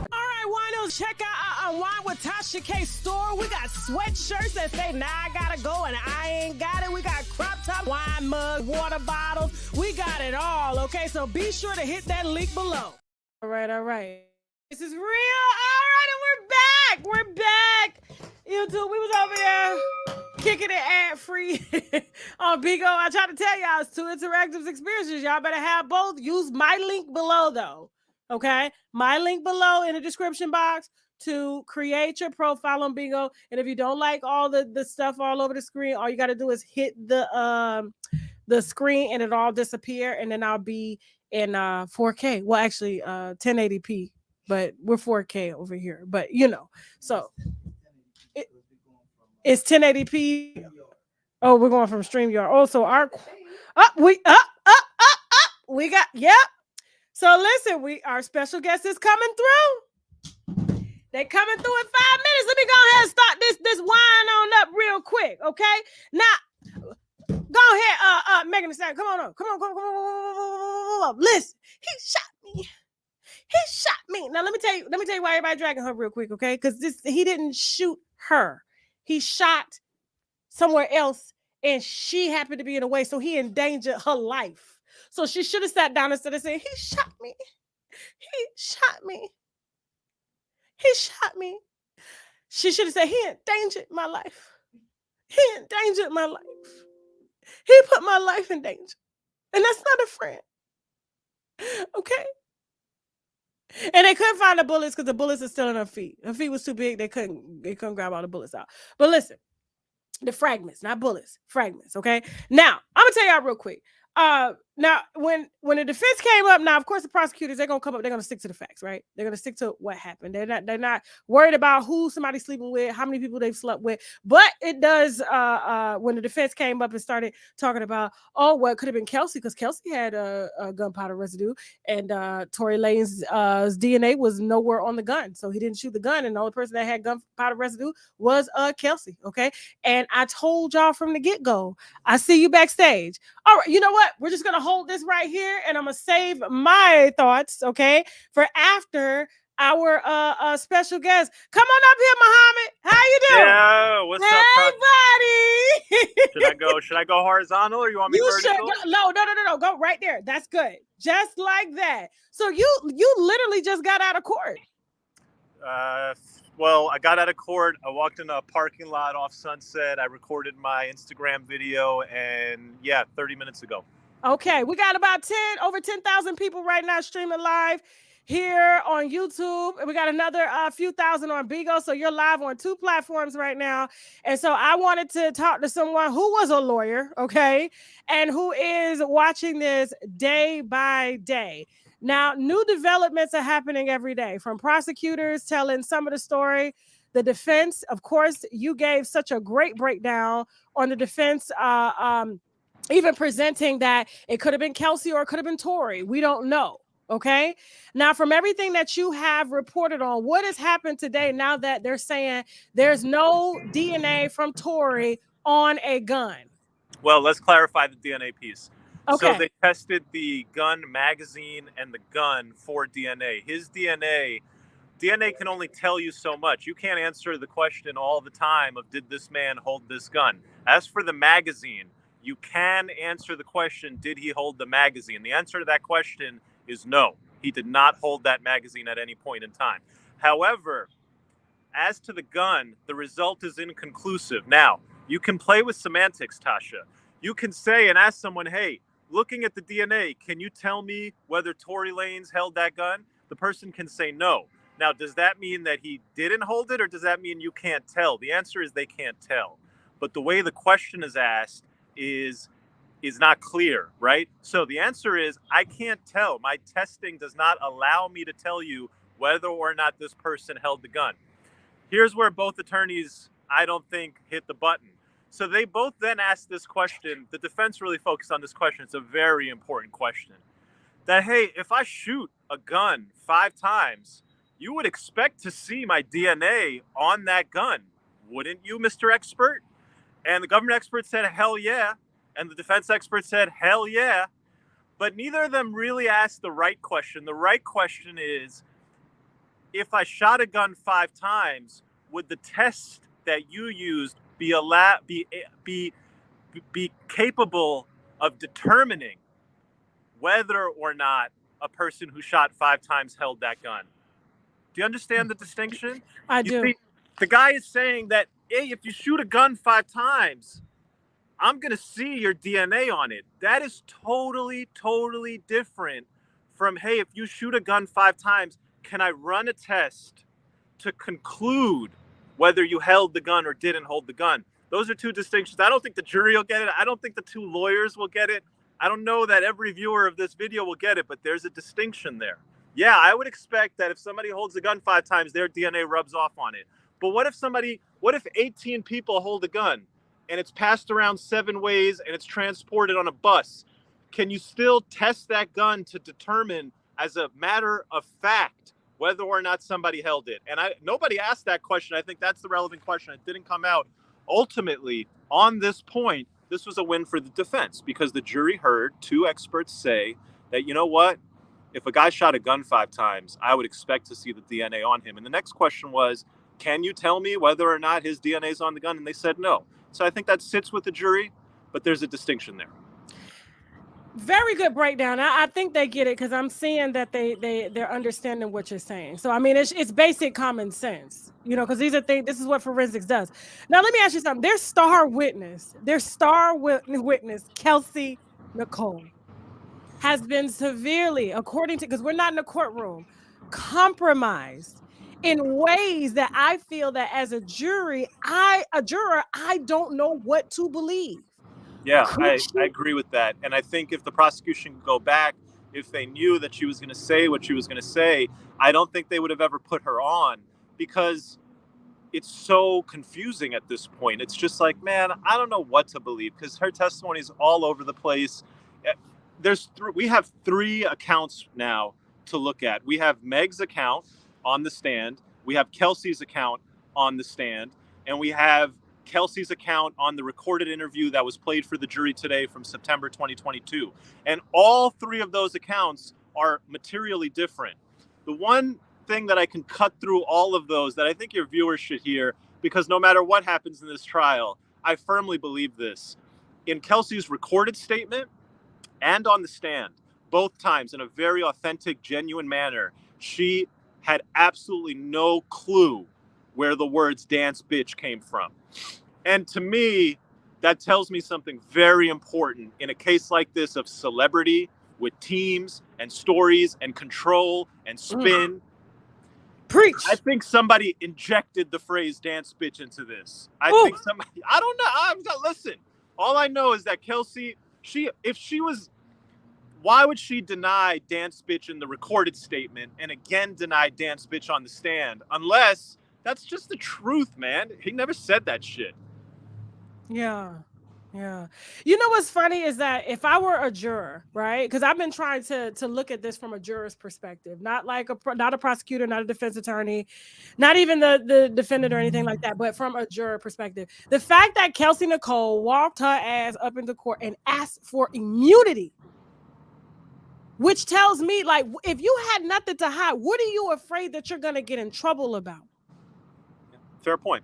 Check out our Unwine with Tasha K store. We got sweatshirts that say, now I gotta go and I ain't got it. We got crop top, wine mugs, water bottles. We got it all, okay? So be sure to hit that link below. All right. This is real. All right, and we're back. YouTube, we was over there kicking it ad-free on Bigo. I tried to tell y'all, it's 2 interactive experiences. Y'all better have both. Use my link below, though. Okay, my link below in the description box to create your profile on Bigo. And if you don't like all the stuff all over the screen, all you got to do is hit the screen and it'll all disappear. And then I'll be in 4K. Well, actually 1080p, but we're 4K over here. But you know, so it's 1080p. Oh, we're going from StreamYard. Also, we got, yep. So listen, our special guest is coming through. They coming through in 5 minutes. Let me go ahead and start this wine on up real quick, okay? Now, go ahead, Megan Thee Stallion. Come on. Listen, he shot me. Now let me tell you why everybody dragging her real quick, okay? Because he didn't shoot her. He shot somewhere else, and she happened to be in the way, so he endangered her life. So she should have sat down instead of saying, he shot me. He shot me. He shot me. She should have said, he endangered my life. He endangered my life. He put my life in danger. And that's not a friend. Okay? And they couldn't find the bullets because the bullets are still in her feet. Her feet was too big. They couldn't grab all the bullets out. But listen, the fragments, not bullets, fragments. Okay. Now I'm gonna tell y'all real quick. Now when the defense came up, now of course the prosecutors, they're gonna come up, they're gonna stick to the facts, right? They're gonna stick to what happened. They're not worried about who somebody's sleeping with, how many people they've slept with. But it does when the defense came up and started talking about, oh, well, it could have been Kelsey, because Kelsey had a gunpowder residue, and Tory Lane's DNA was nowhere on the gun, so he didn't shoot the gun, and the only person that had gunpowder residue was Kelsey. Okay. And I told y'all from the get-go, I see you backstage. All right, you know what? We're just gonna hold this right here, and I'm gonna save my thoughts, okay, for after our special guest. Come on up here, Muhammad. How you doing? Yeah, what's up? Hey, buddy. Should I go horizontal, or you want me You should vertical? no. Go right there. That's good. Just like that. So you literally just got out of court. Well, I got out of court. I walked in a parking lot off Sunset. I recorded my Instagram video, and 30 minutes ago. Okay, we got about over 10,000 people right now streaming live here on YouTube. We got another few thousand on Bigo. So you're live on 2 platforms right now. And so I wanted to talk to someone who was a lawyer, okay, and who is watching this day by day. Now, new developments are happening every day, from prosecutors telling some of the story. The defense, of course, you gave such a great breakdown on the defense, even presenting that it could have been Kelsey or it could have been Tory. We don't know. Okay. Now, from everything that you have reported on, what has happened today now that they're saying there's no DNA from Tory on a gun? Well, let's clarify the DNA piece. Okay. So they tested the gun magazine and the gun for DNA. His DNA can only tell you so much. You can't answer the question all the time of, did this man hold this gun? As for the magazine, you can answer the question, did he hold the magazine? The answer to that question is no. He did not hold that magazine at any point in time. However, as to the gun, the result is inconclusive. Now, you can play with semantics, Tasha. You can say and ask someone, hey, looking at the DNA, can you tell me whether Tory Lanez held that gun? The person can say no. Now, does that mean that he didn't hold it, or does that mean you can't tell? The answer is they can't tell. But the way the question is asked is not clear, right? So the answer is, I can't tell. My testing does not allow me to tell you whether or not this person held the gun. Here's where both attorneys, I don't think, hit the button. So they both then asked this question. The defense really focused on this question. It's a very important question. That, hey, if I shoot a gun 5 times, you would expect to see my DNA on that gun, wouldn't you, Mr. Expert? And the government expert said, hell yeah. And the defense expert said, hell yeah. But neither of them really asked the right question. The right question is, if I shot a gun 5 times, would the test that you used be capable of determining whether or not a person who shot 5 times held that gun? Do you understand the distinction? I do. See, the guy is saying that, hey, if you shoot a gun 5 times, I'm going to see your DNA on it. That is totally, totally different from, hey, if you shoot a gun 5 times, can I run a test to conclude whether you held the gun or didn't hold the gun? Those are 2 distinctions. I don't think the jury will get it. I don't think the 2 lawyers will get it. I don't know that every viewer of this video will get it, but there's a distinction there. Yeah, I would expect that if somebody holds a gun 5 times, their DNA rubs off on it. But what if 18 people hold a gun and it's passed around 7 ways and it's transported on a bus? Can you still test that gun to determine, as a matter of fact, whether or not somebody held it? And nobody asked that question. I think that's the relevant question. It didn't come out. Ultimately, on this point, this was a win for the defense, because the jury heard 2 experts say that, you know what? If a guy shot a gun 5 times, I would expect to see the DNA on him. And the next question was, can you tell me whether or not his DNA is on the gun? And they said no. So I think that sits with the jury, but there's a distinction there. Very good breakdown. I think they get it because I'm seeing that they're understanding what you're saying. So I mean, it's basic common sense, you know, because these are things. This is what forensics does. Now let me ask you something. Their star witness, Kelsey Nicole, has been severely, according to, because we're not in a courtroom, compromised in ways that I feel that as a juror, I don't know what to believe. Yeah, Could I she? agree with that. And I think if the prosecution could go back, if they knew that she was going to say what she was going to say, I don't think they would have ever put her on, because it's so confusing at this point. It's just like, man, I don't know what to believe, because her testimony is all over the place. We have three accounts now to look at. We have Meg's account on the stand, we have Kelsey's account on the stand, and we have Kelsey's account on the recorded interview that was played for the jury today from September 2022. And all three of those accounts are materially different. The one thing that I can cut through all of those that I think your viewers should hear, because no matter what happens in this trial, I firmly believe this. In Kelsey's recorded statement and on the stand, both times in a very authentic, genuine manner, she had absolutely no clue where the words dance bitch came from. And to me, that tells me something very important in a case like this of celebrity with teams and stories and control and spin. Preach. I think somebody injected the phrase dance bitch into this. I think somebody, I don't know. Listen, all I know is that Kelsey, why would she deny dance bitch in the recorded statement and again deny dance bitch on the stand? Unless that's just the truth, man. He never said that shit. Yeah. Yeah. You know what's funny is that if I were a juror, right? Because I've been trying to look at this from a juror's perspective, not a prosecutor, not a defense attorney, not even the defendant or anything like that, but from a juror perspective. The fact that Kelsey Nicole walked her ass up into court and asked for immunity, which tells me, like, if you had nothing to hide, what are you afraid that you're going to get in trouble about? Fair point.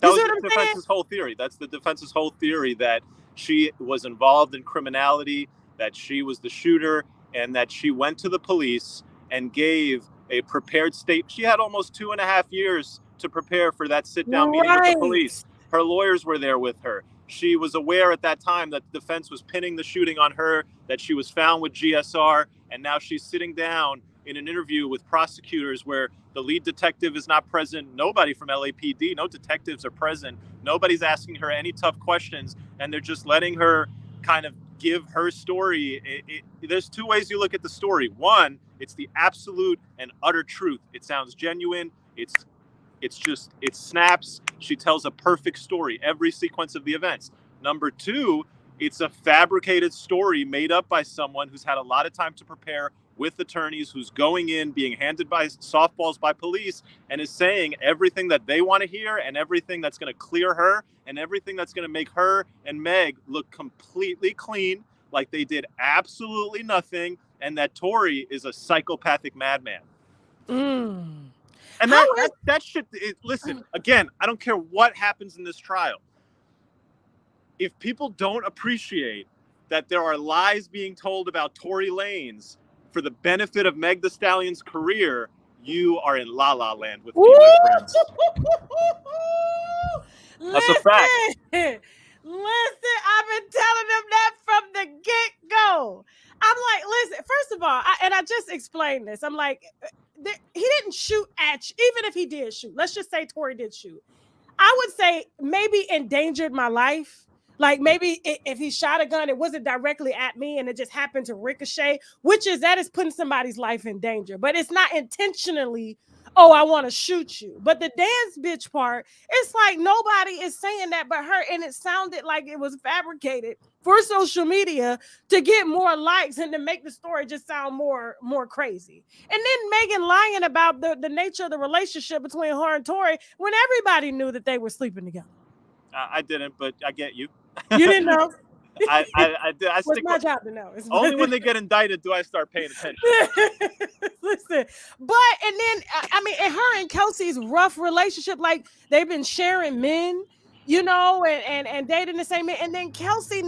That was the defense's whole theory. That's the defense's whole theory, that she was involved in criminality, that she was the shooter, and that she went to the police and gave a prepared statement. She had almost 2.5 years to prepare for that sit-down meeting with the police. Her lawyers were there with her. She was aware at that time that the defense was pinning the shooting on her, that she was found with GSR, and now she's sitting down in an interview with prosecutors where the lead detective is not present. Nobody from LAPD, no detectives are present. Nobody's asking her any tough questions, and they're just letting her kind of give her story. There's two ways you look at the story. One, it's the absolute and utter truth. It sounds genuine. It snaps. She tells a perfect story, every sequence of the events. Number two, it's a fabricated story made up by someone who's had a lot of time to prepare with attorneys, who's going in, being handed by softballs by police, and is saying everything that they want to hear and everything that's going to clear her and everything that's going to make her and Meg look completely clean, like they did absolutely nothing, and that Tory is a psychopathic madman. And that shit, listen, again, I don't care what happens in this trial. If people don't appreciate that there are lies being told about Tory Lanez for the benefit of Meg Thee Stallion's career, you are in La La Land with me, my friends. That's a fact. Listen, I've been telling them that from the get-go. I'm like, listen, first of all, I just explained this. I'm like, he didn't shoot at you, even if he did shoot. Let's just say Tory did shoot. I would say maybe endangered my life. Like maybe if he shot a gun, it wasn't directly at me and it just happened to ricochet, that is putting somebody's life in danger. But it's not intentionally, oh, I want to shoot you. But the dance bitch part, it's like nobody is saying that but her. And it sounded like it was fabricated for social media to get more likes and to make the story just sound more crazy. And then Megan lying about the nature of the relationship between her and Tory when everybody knew that they were sleeping together. I didn't, but I get you. You didn't know? I did. It's my job to know. Only when they get indicted do I start paying attention. Listen, and then, I mean, and her and Kelsey's rough relationship, like they've been sharing men, you know, and dating the same men. And then Kelsey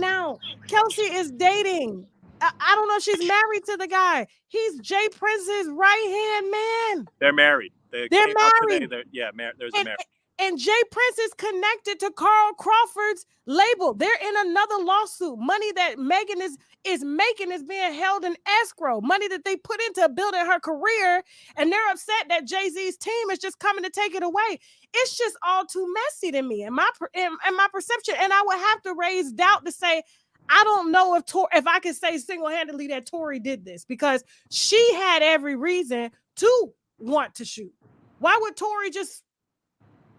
is dating I don't know if she's married to the guy. He's Jay Prince's right-hand man. They're married. They're married. Today. There's a And, marriage. and Jay Prince is connected to Carl Crawford's label. They're in another lawsuit. Money that Megan is making is being held in escrow. Money that they put into building her career, and they're upset that Jay-Z's team is just coming to take it away. It's just all too messy to me, in my perception. And I would have to raise doubt to say, I don't know if I can say single-handedly that Tory did this, because she had every reason to want to shoot. Why would Tory just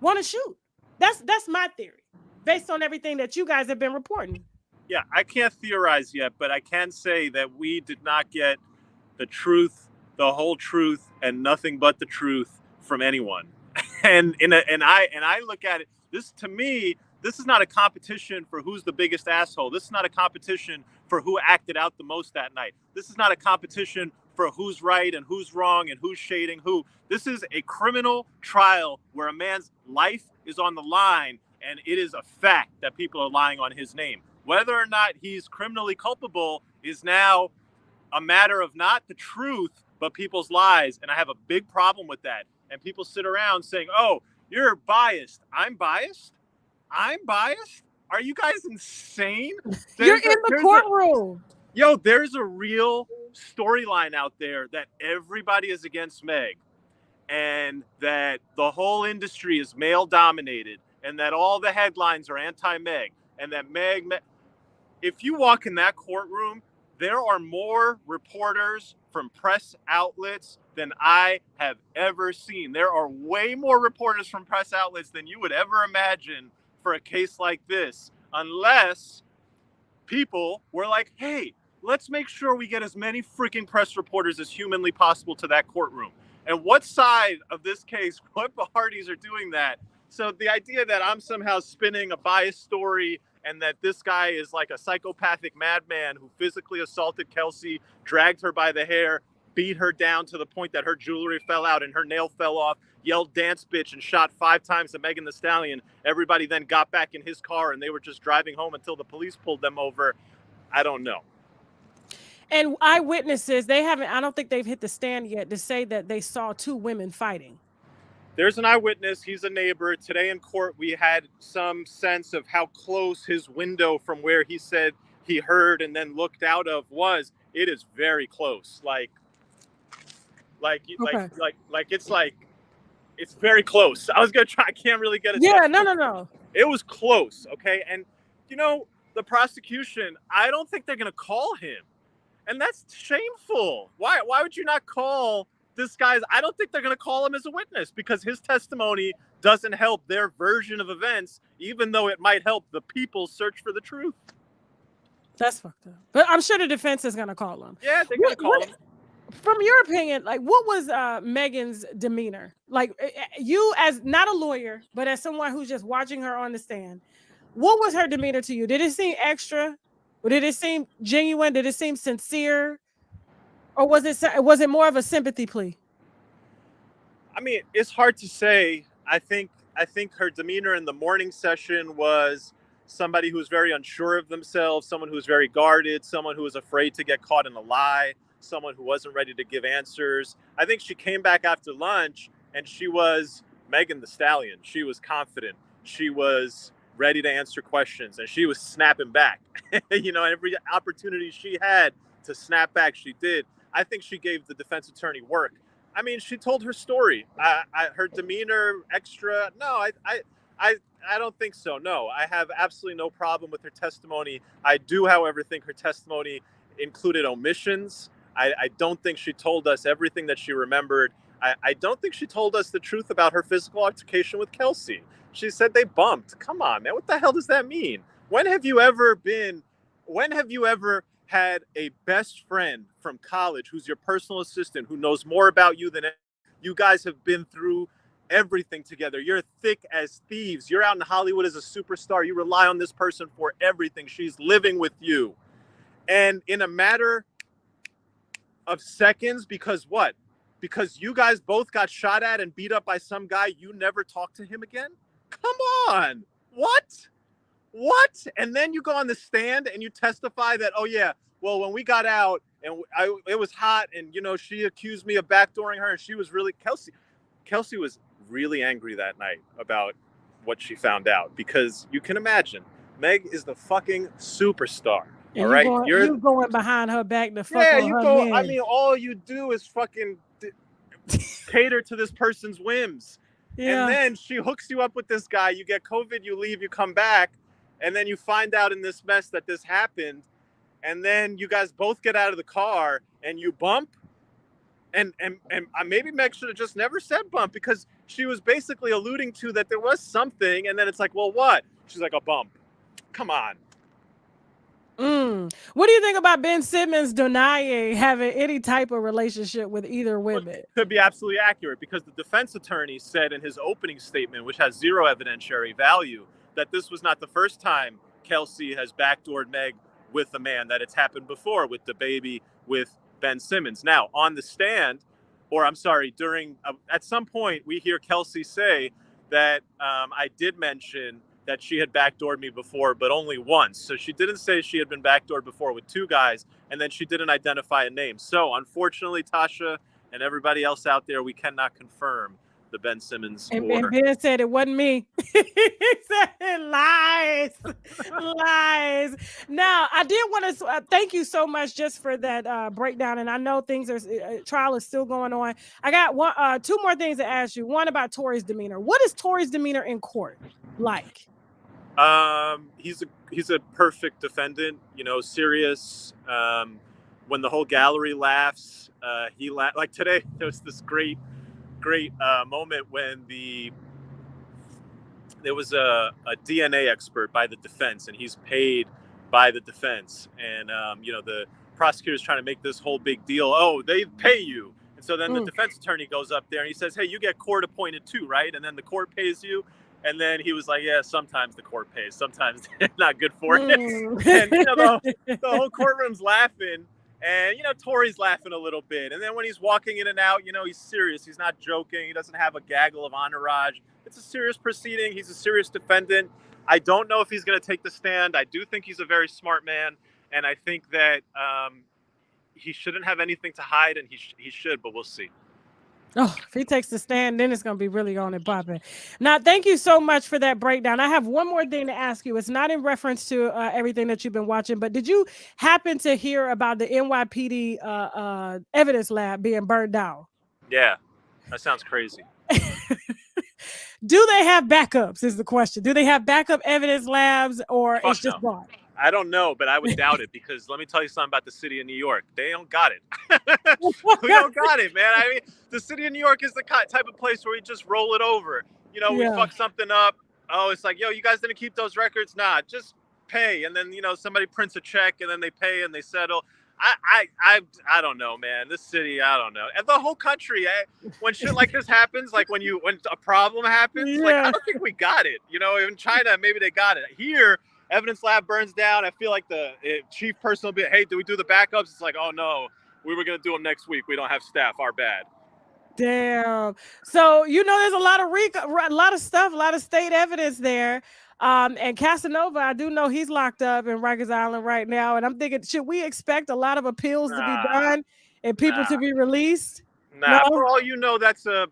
want to shoot? That's my theory, based on everything that you guys have been reporting. Yeah, I can't theorize yet, but I can say that we did not get the truth, the whole truth, and nothing but the truth from anyone. And I look at it. This, to me, this is not a competition for who's the biggest asshole. This is not a competition for who acted out the most that night. This is not a competition for who's right and who's wrong and who's shading who. This is a criminal trial where a man's life is on the line, and it is a fact that people are lying on his name. Whether or not he's criminally culpable is now a matter of not the truth, but people's lies. And I have a big problem with that. And people sit around saying, oh, you're biased. I'm biased? I'm biased? Are you guys insane? You're in the courtroom. There's a real storyline out there that everybody is against Meg, and that the whole industry is male dominated, and that all the headlines are anti-Meg, and that Meg, if you walk in that courtroom, there are more reporters from press outlets than I have ever seen. There are way more reporters from press outlets than you would ever imagine for a case like this, unless people were like, hey, let's make sure we get as many freaking press reporters as humanly possible to that courtroom. And what side of this case, what parties are doing that? So the idea that I'm somehow spinning a biased story and that this guy is like a psychopathic madman who physically assaulted Kelsey, dragged her by the hair, beat her down to the point that her jewelry fell out and her nail fell off, yelled dance bitch, and shot 5 times at Megan Thee Stallion. Everybody then got back in his car and they were just driving home until the police pulled them over. I don't know. And eyewitnesses, I don't think they've hit the stand yet to say that they saw 2 women fighting. There's an eyewitness. He's a neighbor. Today in court, we had some sense of how close his window from where he said he heard and then looked out of was. It is very close. It's very close. I was going to try. I can't really get it. Yeah, no. It was close. Okay. And, the prosecution, I don't think they're going to call him. And that's shameful. Why would you not call this guy? I don't think they're going to call him as a witness because his testimony doesn't help their version of events, even though it might help the people's search for the truth. That's fucked up. But I'm sure the defense is going to call him. Yeah, they're going to call him. From your opinion, what was Megan's demeanor? You as not a lawyer, but as someone who's just watching her on the stand, what was her demeanor to you? Did it seem extra? Or did it seem genuine? Did it seem sincere? Or was it more of a sympathy plea? I mean, it's hard to say. I think her demeanor in the morning session was somebody who was very unsure of themselves, someone who was very guarded, someone who was afraid to get caught in a lie, someone who wasn't ready to give answers. I think she came back after lunch and she was Megan Thee Stallion. She was confident. She was ready to answer questions and she was snapping back. Every opportunity she had to snap back, she did. I think she gave the defense attorney work. I mean, she told her story. Her demeanor extra. No, I don't think so. No, I have absolutely no problem with her testimony. I do, however, think her testimony included omissions. I don't think she told us everything that she remembered. I don't think she told us the truth about her physical altercation with Kelsey. She said they bumped. Come on, man. What the hell does that mean? When have you ever had a best friend from college who's your personal assistant, who knows more about you than you guys have been through everything together? You're thick as thieves. You're out in Hollywood as a superstar. You rely on this person for everything. She's living with you. And in a matter of seconds, because what? Because you guys both got shot at and beat up by some guy, you never talked to him again? Come on. What? And then you go on the stand and you testify that, oh yeah, well, when we got out and it was hot, and she accused me of backdooring her, and she was really Kelsey was really angry that night about what she found out, because you can imagine Meg is the fucking superstar. And all right, you're going behind her back to fuck yeah, on you her go. man. I mean, all you do is fucking cater to this person's whims. Yeah. And then she hooks you up with this guy. You get COVID, you leave, you come back, and then you find out in this mess that this happened. And then you guys both get out of the car and you bump. And maybe Meg should have just never said bump, because she was basically alluding to that there was something. And then it's like, well, what? She's like, a bump. Come on. What do you think about Ben Simmons denying having any type of relationship with either women? Well, it could be absolutely accurate, because the defense attorney said in his opening statement, which has zero evidentiary value, that this was not the first time Kelsey has backdoored Meg with a man, that it's happened before with the baby with Ben Simmons. Now, on the stand, at some point, we hear Kelsey say that I did mention that she had backdoored me before, but only once. So she didn't say she had been backdoored before with two guys, and then she didn't identify a name. So unfortunately, Tasha and everybody else out there, we cannot confirm the Ben Simmons. And Ben said it wasn't me. He said lies. Now, I did want to thank you so much just for that breakdown. And I know trial is still going on. I got two more things to ask you. One about Tory's demeanor. What is Tory's demeanor in court like? He's a perfect defendant, serious. When the whole gallery laughs, he like today, there was this great moment when there was a DNA expert by the defense, and he's paid by the defense. And, the prosecutor's trying to make this whole big deal. Oh, they pay you. And so then the defense attorney goes up there and he says, hey, you get court appointed too, right? And then the court pays you. And then he was like, yeah, sometimes the court pays, sometimes they're not good for it. And, the whole courtroom's laughing, and, Tory's laughing a little bit. And then when he's walking in and out, he's serious. He's not joking. He doesn't have a gaggle of entourage. It's a serious proceeding. He's a serious defendant. I don't know if he's going to take the stand. I do think he's a very smart man. And I think that he shouldn't have anything to hide, and he should, but we'll see. Oh, if he takes the stand, then it's going to be really on and popping. Now, thank you so much for that breakdown. I have one more thing to ask you. It's not in reference to everything that you've been watching, but did you happen to hear about the NYPD evidence lab being burned down? Yeah, that sounds crazy. Do they have backups is the question. Do they have backup evidence labs, or it's just gone? I don't know, but I would doubt it, because let me tell you something about the city of New York. They don't got it. We don't got it, man. I mean, the city of New York is the type of place where we just roll it over. We fuck something up. Oh, it's like, yo, you guys didn't keep those records? Nah, just pay. And then, somebody prints a check, and then they pay and they settle. I don't know, man. This city, I don't know. And the whole country, when shit like this happens, like when a problem happens, like, I don't think we got it. In China, maybe they got it. Here, evidence lab burns down. I feel like the chief person will be, hey, do we do the backups? It's like, oh no, we were going to do them next week. We don't have staff. Our bad. Damn. So, there's a lot of stuff, a lot of state evidence there. And Casanova, I do know he's locked up in Rikers Island right now. And I'm thinking, should we expect a lot of appeals to be done and people to be released? No? For all you know, that's an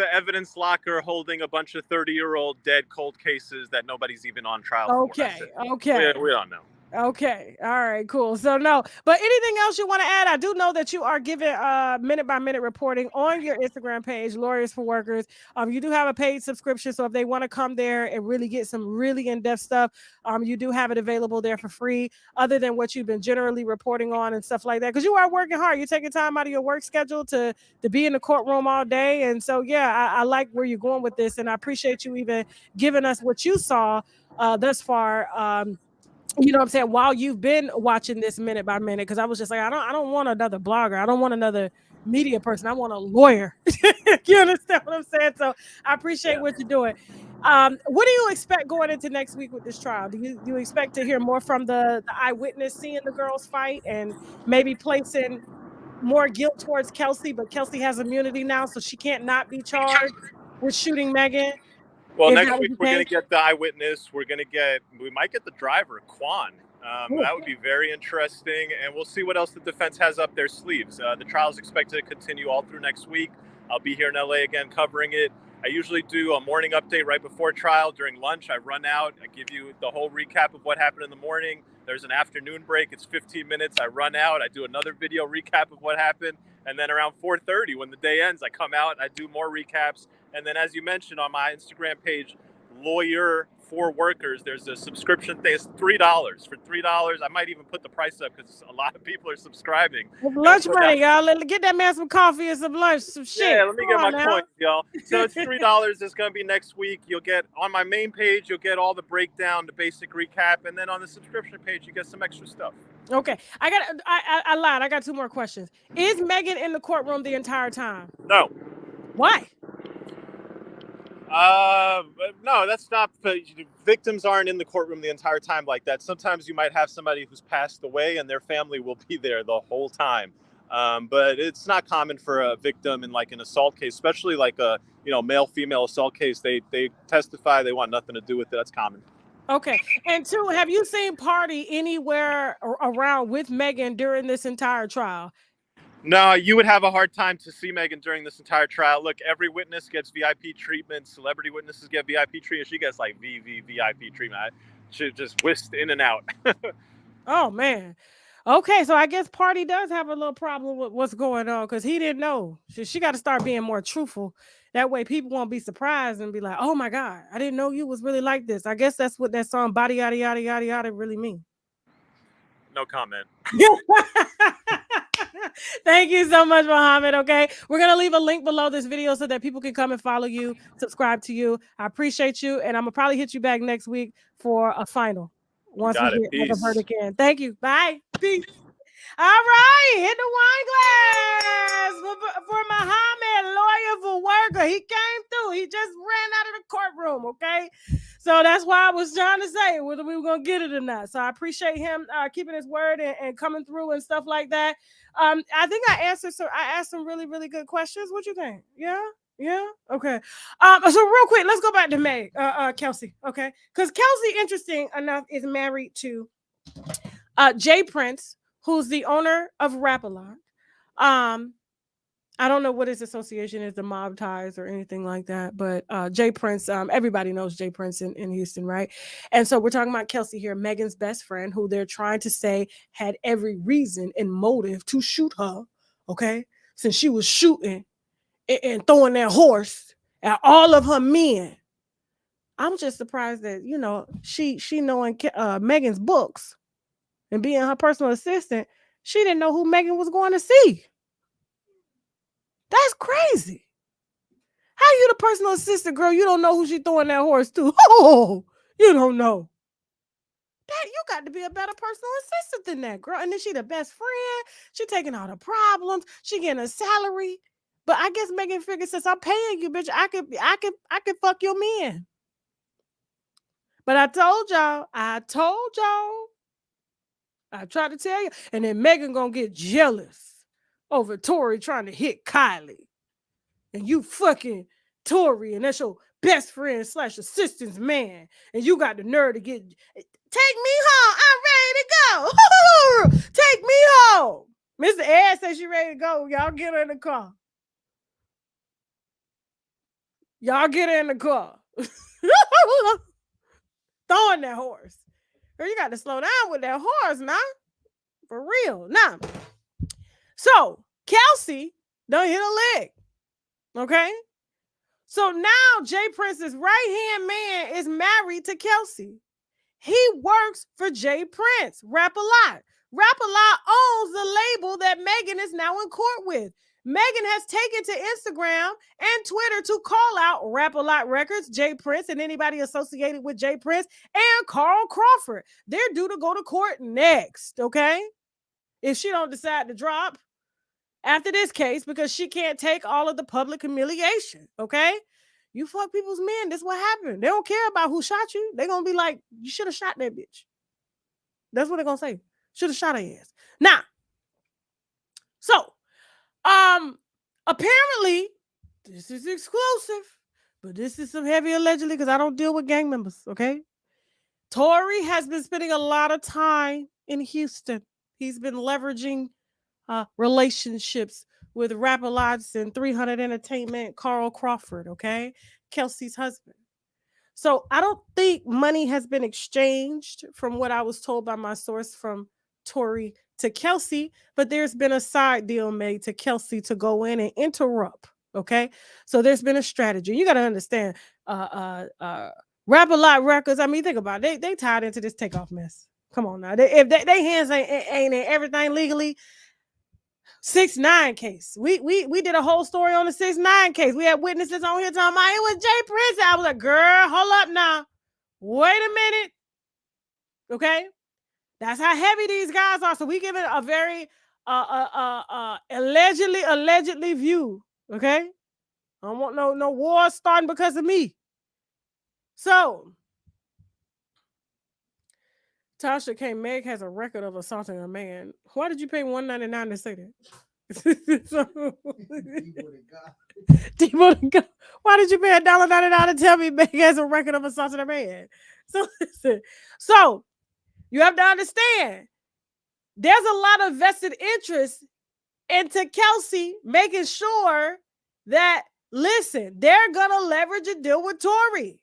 evidence locker holding a bunch of 30-year-old dead cold cases that nobody's even on trial for. Okay. We don't know. Okay. All right, cool. So no, but anything else you want to add? I do know that you are giving minute by minute reporting on your Instagram page, Lawyers for Workers. You do have a paid subscription, so if they want to come there and really get some really in-depth stuff, you do have it available there for free, other than what you've been generally reporting on and stuff like that. Because you are working hard. You're taking time out of your work schedule to be in the courtroom all day. And so I like where you're going with this, and I appreciate you even giving us what you saw thus far. You know what I'm saying? While you've been watching this minute by minute, because I was just like, I don't want another blogger. I don't want another media person. I want a lawyer. You understand what I'm saying? So I appreciate what you're doing. What do you expect going into next week with this trial? Do you expect to hear more from the eyewitness seeing the girls fight and maybe placing more guilt towards Kelsey, but Kelsey has immunity now, so she can't not be charged with shooting Megan? Well, next week we're going to get the eyewitness. We might get the driver, Quan. That would be very interesting, and we'll see what else the defense has up their sleeves. The trial is expected to continue all through next week. I'll be here in LA again covering it. I usually do a morning update right before trial. During lunch, I run out. I give you the whole recap of what happened in the morning. There's an afternoon break. It's 15 minutes. I run out. I do another video recap of what happened. And then around 4:30, when the day ends, I come out and I do more recaps. And then, as you mentioned on my Instagram page, Lawyer for Workers, there's a subscription thing. It's $3. For $3, I might even put the price up because a lot of people are subscribing. Lunch money, y'all. Get that man some coffee and some lunch, some shit. Yeah, let me get my coins, y'all. So it's $3. It's going to be next week. You'll get on my main page, you'll get all the breakdown, the basic recap. And then on the subscription page, you get some extra stuff. Okay. I lied. I got 2 more questions. Is Megan in the courtroom the entire time? No. Why? No, that's not. Victims aren't in the courtroom the entire time like that. Sometimes you might have somebody who's passed away and their family will be there the whole time. But it's not common for a victim in like an assault case, especially like a male-female assault case. They testify, they want nothing to do with it. That's common. Okay. And 2, have you seen Party anywhere around with Megan during this entire trial? No, you would have a hard time to see Megan during this entire trial. Look, every witness gets VIP treatment. Celebrity witnesses get VIP treatment. She gets like VIP treatment. She just whisked in and out. Oh, man. Okay, so I guess Party does have a little problem with what's going on because he didn't know. She got to start being more truthful. That way people won't be surprised and be like, oh, my God, I didn't know you was really like this. I guess that's what that song, Body Yada Yada Yada Yada, really mean. No comment. Thank you so much, Muhammad. Okay, we're gonna leave a link below this video so that people can come and follow you, subscribe to you. I appreciate you, and I'm gonna probably hit you back next week for a final once we get the verdict in. Thank you. Bye. Peace. All right, hit the wine glass for Muhammad, lawyer for worker. He came through. He just ran out of the courtroom. Okay. So that's why I was trying to say whether we were going to get it or not. So I appreciate him keeping his word and coming through and stuff like that. I think I asked some really, really good questions. What you think? Yeah? Yeah? Okay. So real quick, let's go back to Kelsey. Okay. Because Kelsey, interesting enough, is married to Jay Prince, who's the owner of Rap-A-Lot. I don't know what his association is, the mob ties or anything like that, but Jay Prince, everybody knows Jay Prince in Houston, right? And so we're talking about Kelsey here, Megan's best friend, who they're trying to say had every reason and motive to shoot her, okay? Since she was shooting and throwing that horse at all of her men. I'm just surprised that, she knowing Megan's books and being her personal assistant, she didn't know who Megan was going to see. That's crazy. How you the personal assistant, girl? You don't know who she throwing that horse to. Oh, you don't know. That you got to be a better personal assistant than that, girl. And then she the best friend. She taking all the problems. She getting a salary. But I guess Megan figured since I'm paying you, bitch, I could fuck your man. But I told y'all. I tried to tell you. And then Megan gonna get jealous over Tori trying to hit Kylie. And you fucking Tori, and that's your best friend / assistant's man. And you got the nerve to take me home. I'm ready to go. Take me home. Mr. Ed says she ready to go. Y'all get her in the car. Throwing that horse. Girl, you got to slow down with that horse, now. For real. Now. So, Kelsey done hit a leg. Okay? So now Jay Prince's right-hand man is married to Kelsey. He works for Jay Prince, Rap-A-Lot. Rap-A-Lot owns the label that Megan is now in court with. Megan has taken to Instagram and Twitter to call out Rap-A-Lot Records, Jay Prince, and anybody associated with Jay Prince, and Carl Crawford. They're due to go to court next, okay? If she don't decide to drop after this case, because she can't take all of the public humiliation, okay? You fuck people's men, this is what happened. They don't care about who shot you. They're going to be like, you should have shot that bitch. That's what they're going to say. Should have shot her ass. Now, so, apparently, this is exclusive, but this is some heavy allegedly because I don't deal with gang members, okay? Tory has been spending a lot of time in Houston. He's been leveraging relationships with Rap-A-Lots and 300 Entertainment, Carl Crawford, okay? Kelsey's husband. So I don't think money has been exchanged from what I was told by my source from Tory to Kelsey, but there's been a side deal made to Kelsey to go in and interrupt. Okay. So there's been a strategy. You got to understand, Rap-A-Lot Records. I mean, think about it. They tied into this takeoff mess. Come on now. If they hands ain't in everything legally, 6ix9ine case. We did a whole story on the 6ix9ine case. We had witnesses on here talking about it was Jay Prince. I was like, girl, hold up now. Wait a minute. Okay. That's how heavy these guys are. So we give it a very allegedly view. Okay. I don't want no war starting because of me. So Tasha K. Meg has a record of assaulting a man. Why did you pay $1.99 to say that? Why did you pay $1.99 to tell me Meg has a record of assaulting a man? So listen. So you have to understand, there's a lot of vested interest into Kelsey making sure that, listen, they're gonna leverage a deal with Tory.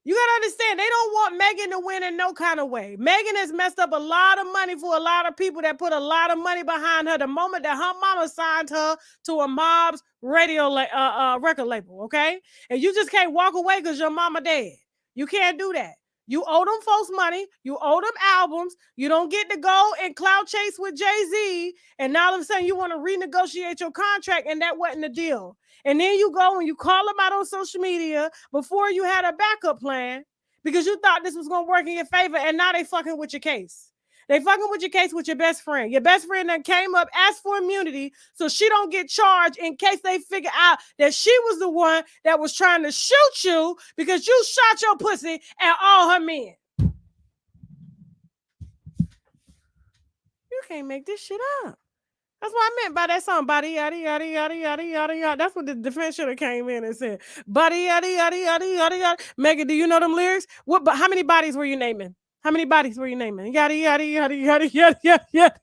You got to understand, they don't want Megan to win in no kind of way. Megan has messed up a lot of money for a lot of people that put a lot of money behind her the moment that her mama signed her to a mob's record label, okay? And you just can't walk away because your mama dead. You can't do that. You owe them folks money. You owe them albums. You don't get to go and clout chase with Jay-Z. And now all of a sudden you want to renegotiate your contract, and that wasn't the deal. And then you go and you call them out on social media before you had a backup plan because you thought this was going to work in your favor, and now they fucking with your case. They fucking with your case with your best friend. Your best friend that came up, asked for immunity so she don't get charged in case they figure out that she was the one that was trying to shoot you because you shot your pussy at all her men. You can't make this shit up. That's what I meant by that song, body yada yada yada yada yada yada. That's what the defense should have came in and said, body yada yada yada yada yada. Megan, do you know them lyrics? What? But how many bodies were you naming? How many bodies were you naming? Yada yada yada yada yada yada yada.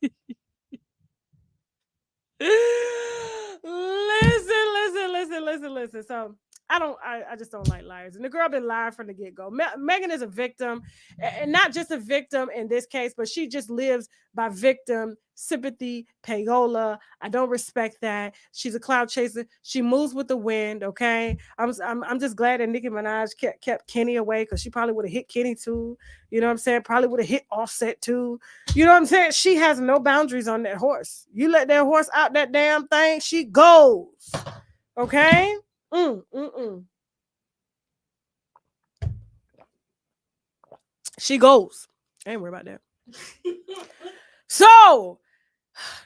Listen. So I just don't like liars. And the girl been lying from the get-go. Megan is a victim, and not just a victim in this case, but she just lives by victim sympathy, payola. I don't respect that. She's a cloud chaser. She moves with the wind. Okay. I'm just glad that Nicki Minaj kept Kenny away, because she probably would have hit Kenny too. You know what I'm saying? Probably would have hit Offset too. You know what I'm saying? She has no boundaries on that horse. You let that horse out that damn thing, she goes. Okay. She goes. I ain't worried about that. So,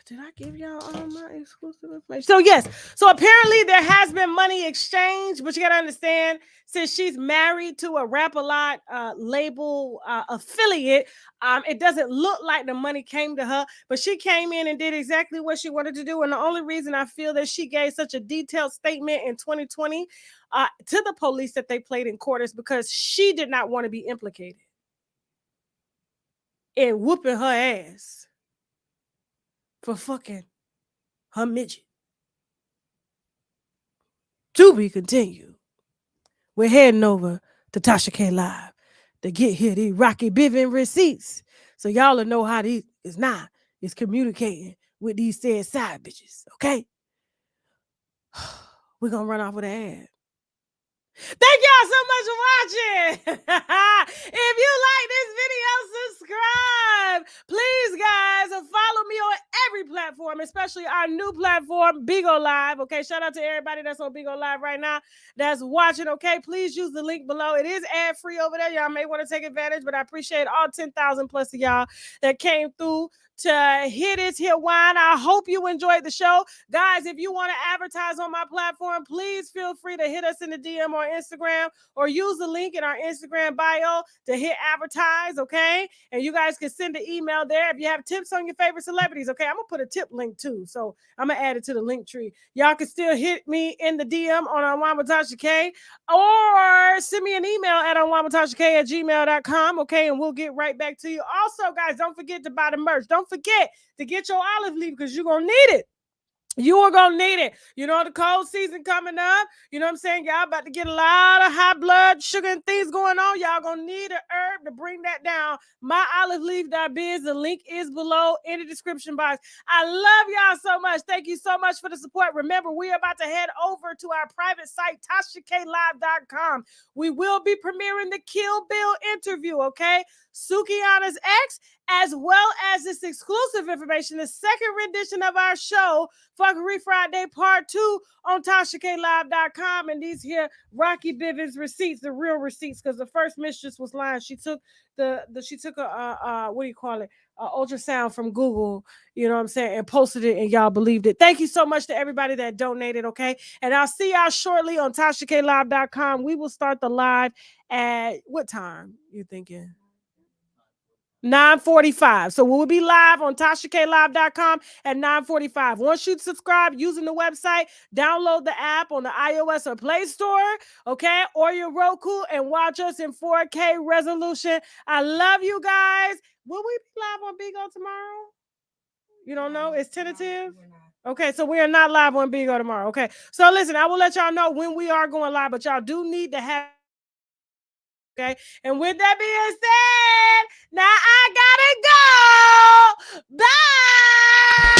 did I give y'all all my exclusive information? So yes. So apparently there has been money exchange, but you got to understand, since she's married to a Rap-A-Lot label affiliate, it doesn't look like the money came to her, but she came in and did exactly what she wanted to do. And the only reason I feel that she gave such a detailed statement in 2020 to the police that they played in court is because she did not want to be implicated in whooping her ass for fucking her midget. To be continued. We're heading over to Tasha K Live to get here these Rocky Bivin receipts, so y'all will know how these is communicating with these said side bitches. Okay, we're gonna run off with an ad. Thank y'all so much for watching. If you like this video, subscribe. Please, guys, follow me on every platform, especially our new platform, Bigo Live. Okay, shout out to everybody that's on Bigo Live right now that's watching. Okay, please use the link below. It is ad-free over there. Y'all may want to take advantage, but I appreciate all 10,000 plus of y'all that came through to Hit Is Hit Wine. I hope you enjoyed the show. Guys, if you want to advertise on my platform, please feel free to hit us in the DM or Instagram, or use the link in our Instagram bio to hit advertise, okay? And you guys can send an email there if you have tips on your favorite celebrities, okay? I'm going to put a tip link too, so I'm going to add it to the link tree. Y'all can still hit me in the DM on Unwind with Tasha K, or send me an email at unwindwithtashak@gmail.com, okay? And we'll get right back to you. Also, guys, don't forget to buy the merch. Don't forget to get your olive leaf, because you're going to need it. You are going to need it. You know, the cold season coming up. You know what I'm saying? Y'all about to get a lot of high blood sugar and things going on. Y'all going to need an herb to bring that down. MyOliveLeaf.biz. The link is below in the description box. I love y'all so much. Thank you so much for the support. Remember, we are about to head over to our private site, TashaKLive.com. We will be premiering the Kill Bill interview, okay? Sukihana's ex, as well as this exclusive information, the second rendition of our show, Fuckery Friday Part 2 on TashaKLive.com. And these here Rocky Bivens receipts, the real receipts, because the first mistress was lying. She took she took a what do you call it? Ultrasound from Google, you know what I'm saying, and posted it, and y'all believed it. Thank you so much to everybody that donated, okay? And I'll see y'all shortly on TashaKLive.com. We will start the live at what time you thinking? 9:45. So we'll be live on TashaKLive.com at 9:45. Once you subscribe using the website, download the app on the iOS or Play Store, okay, or your Roku, and watch us in 4K resolution. I love you guys. Will we be live on Bigo tomorrow? You don't know? It's tentative? Okay, so we are not live on Bigo tomorrow. Okay, so listen, I will let y'all know when we are going live, but y'all do need to have. Okay, and with that being said, now I gotta go. Bye.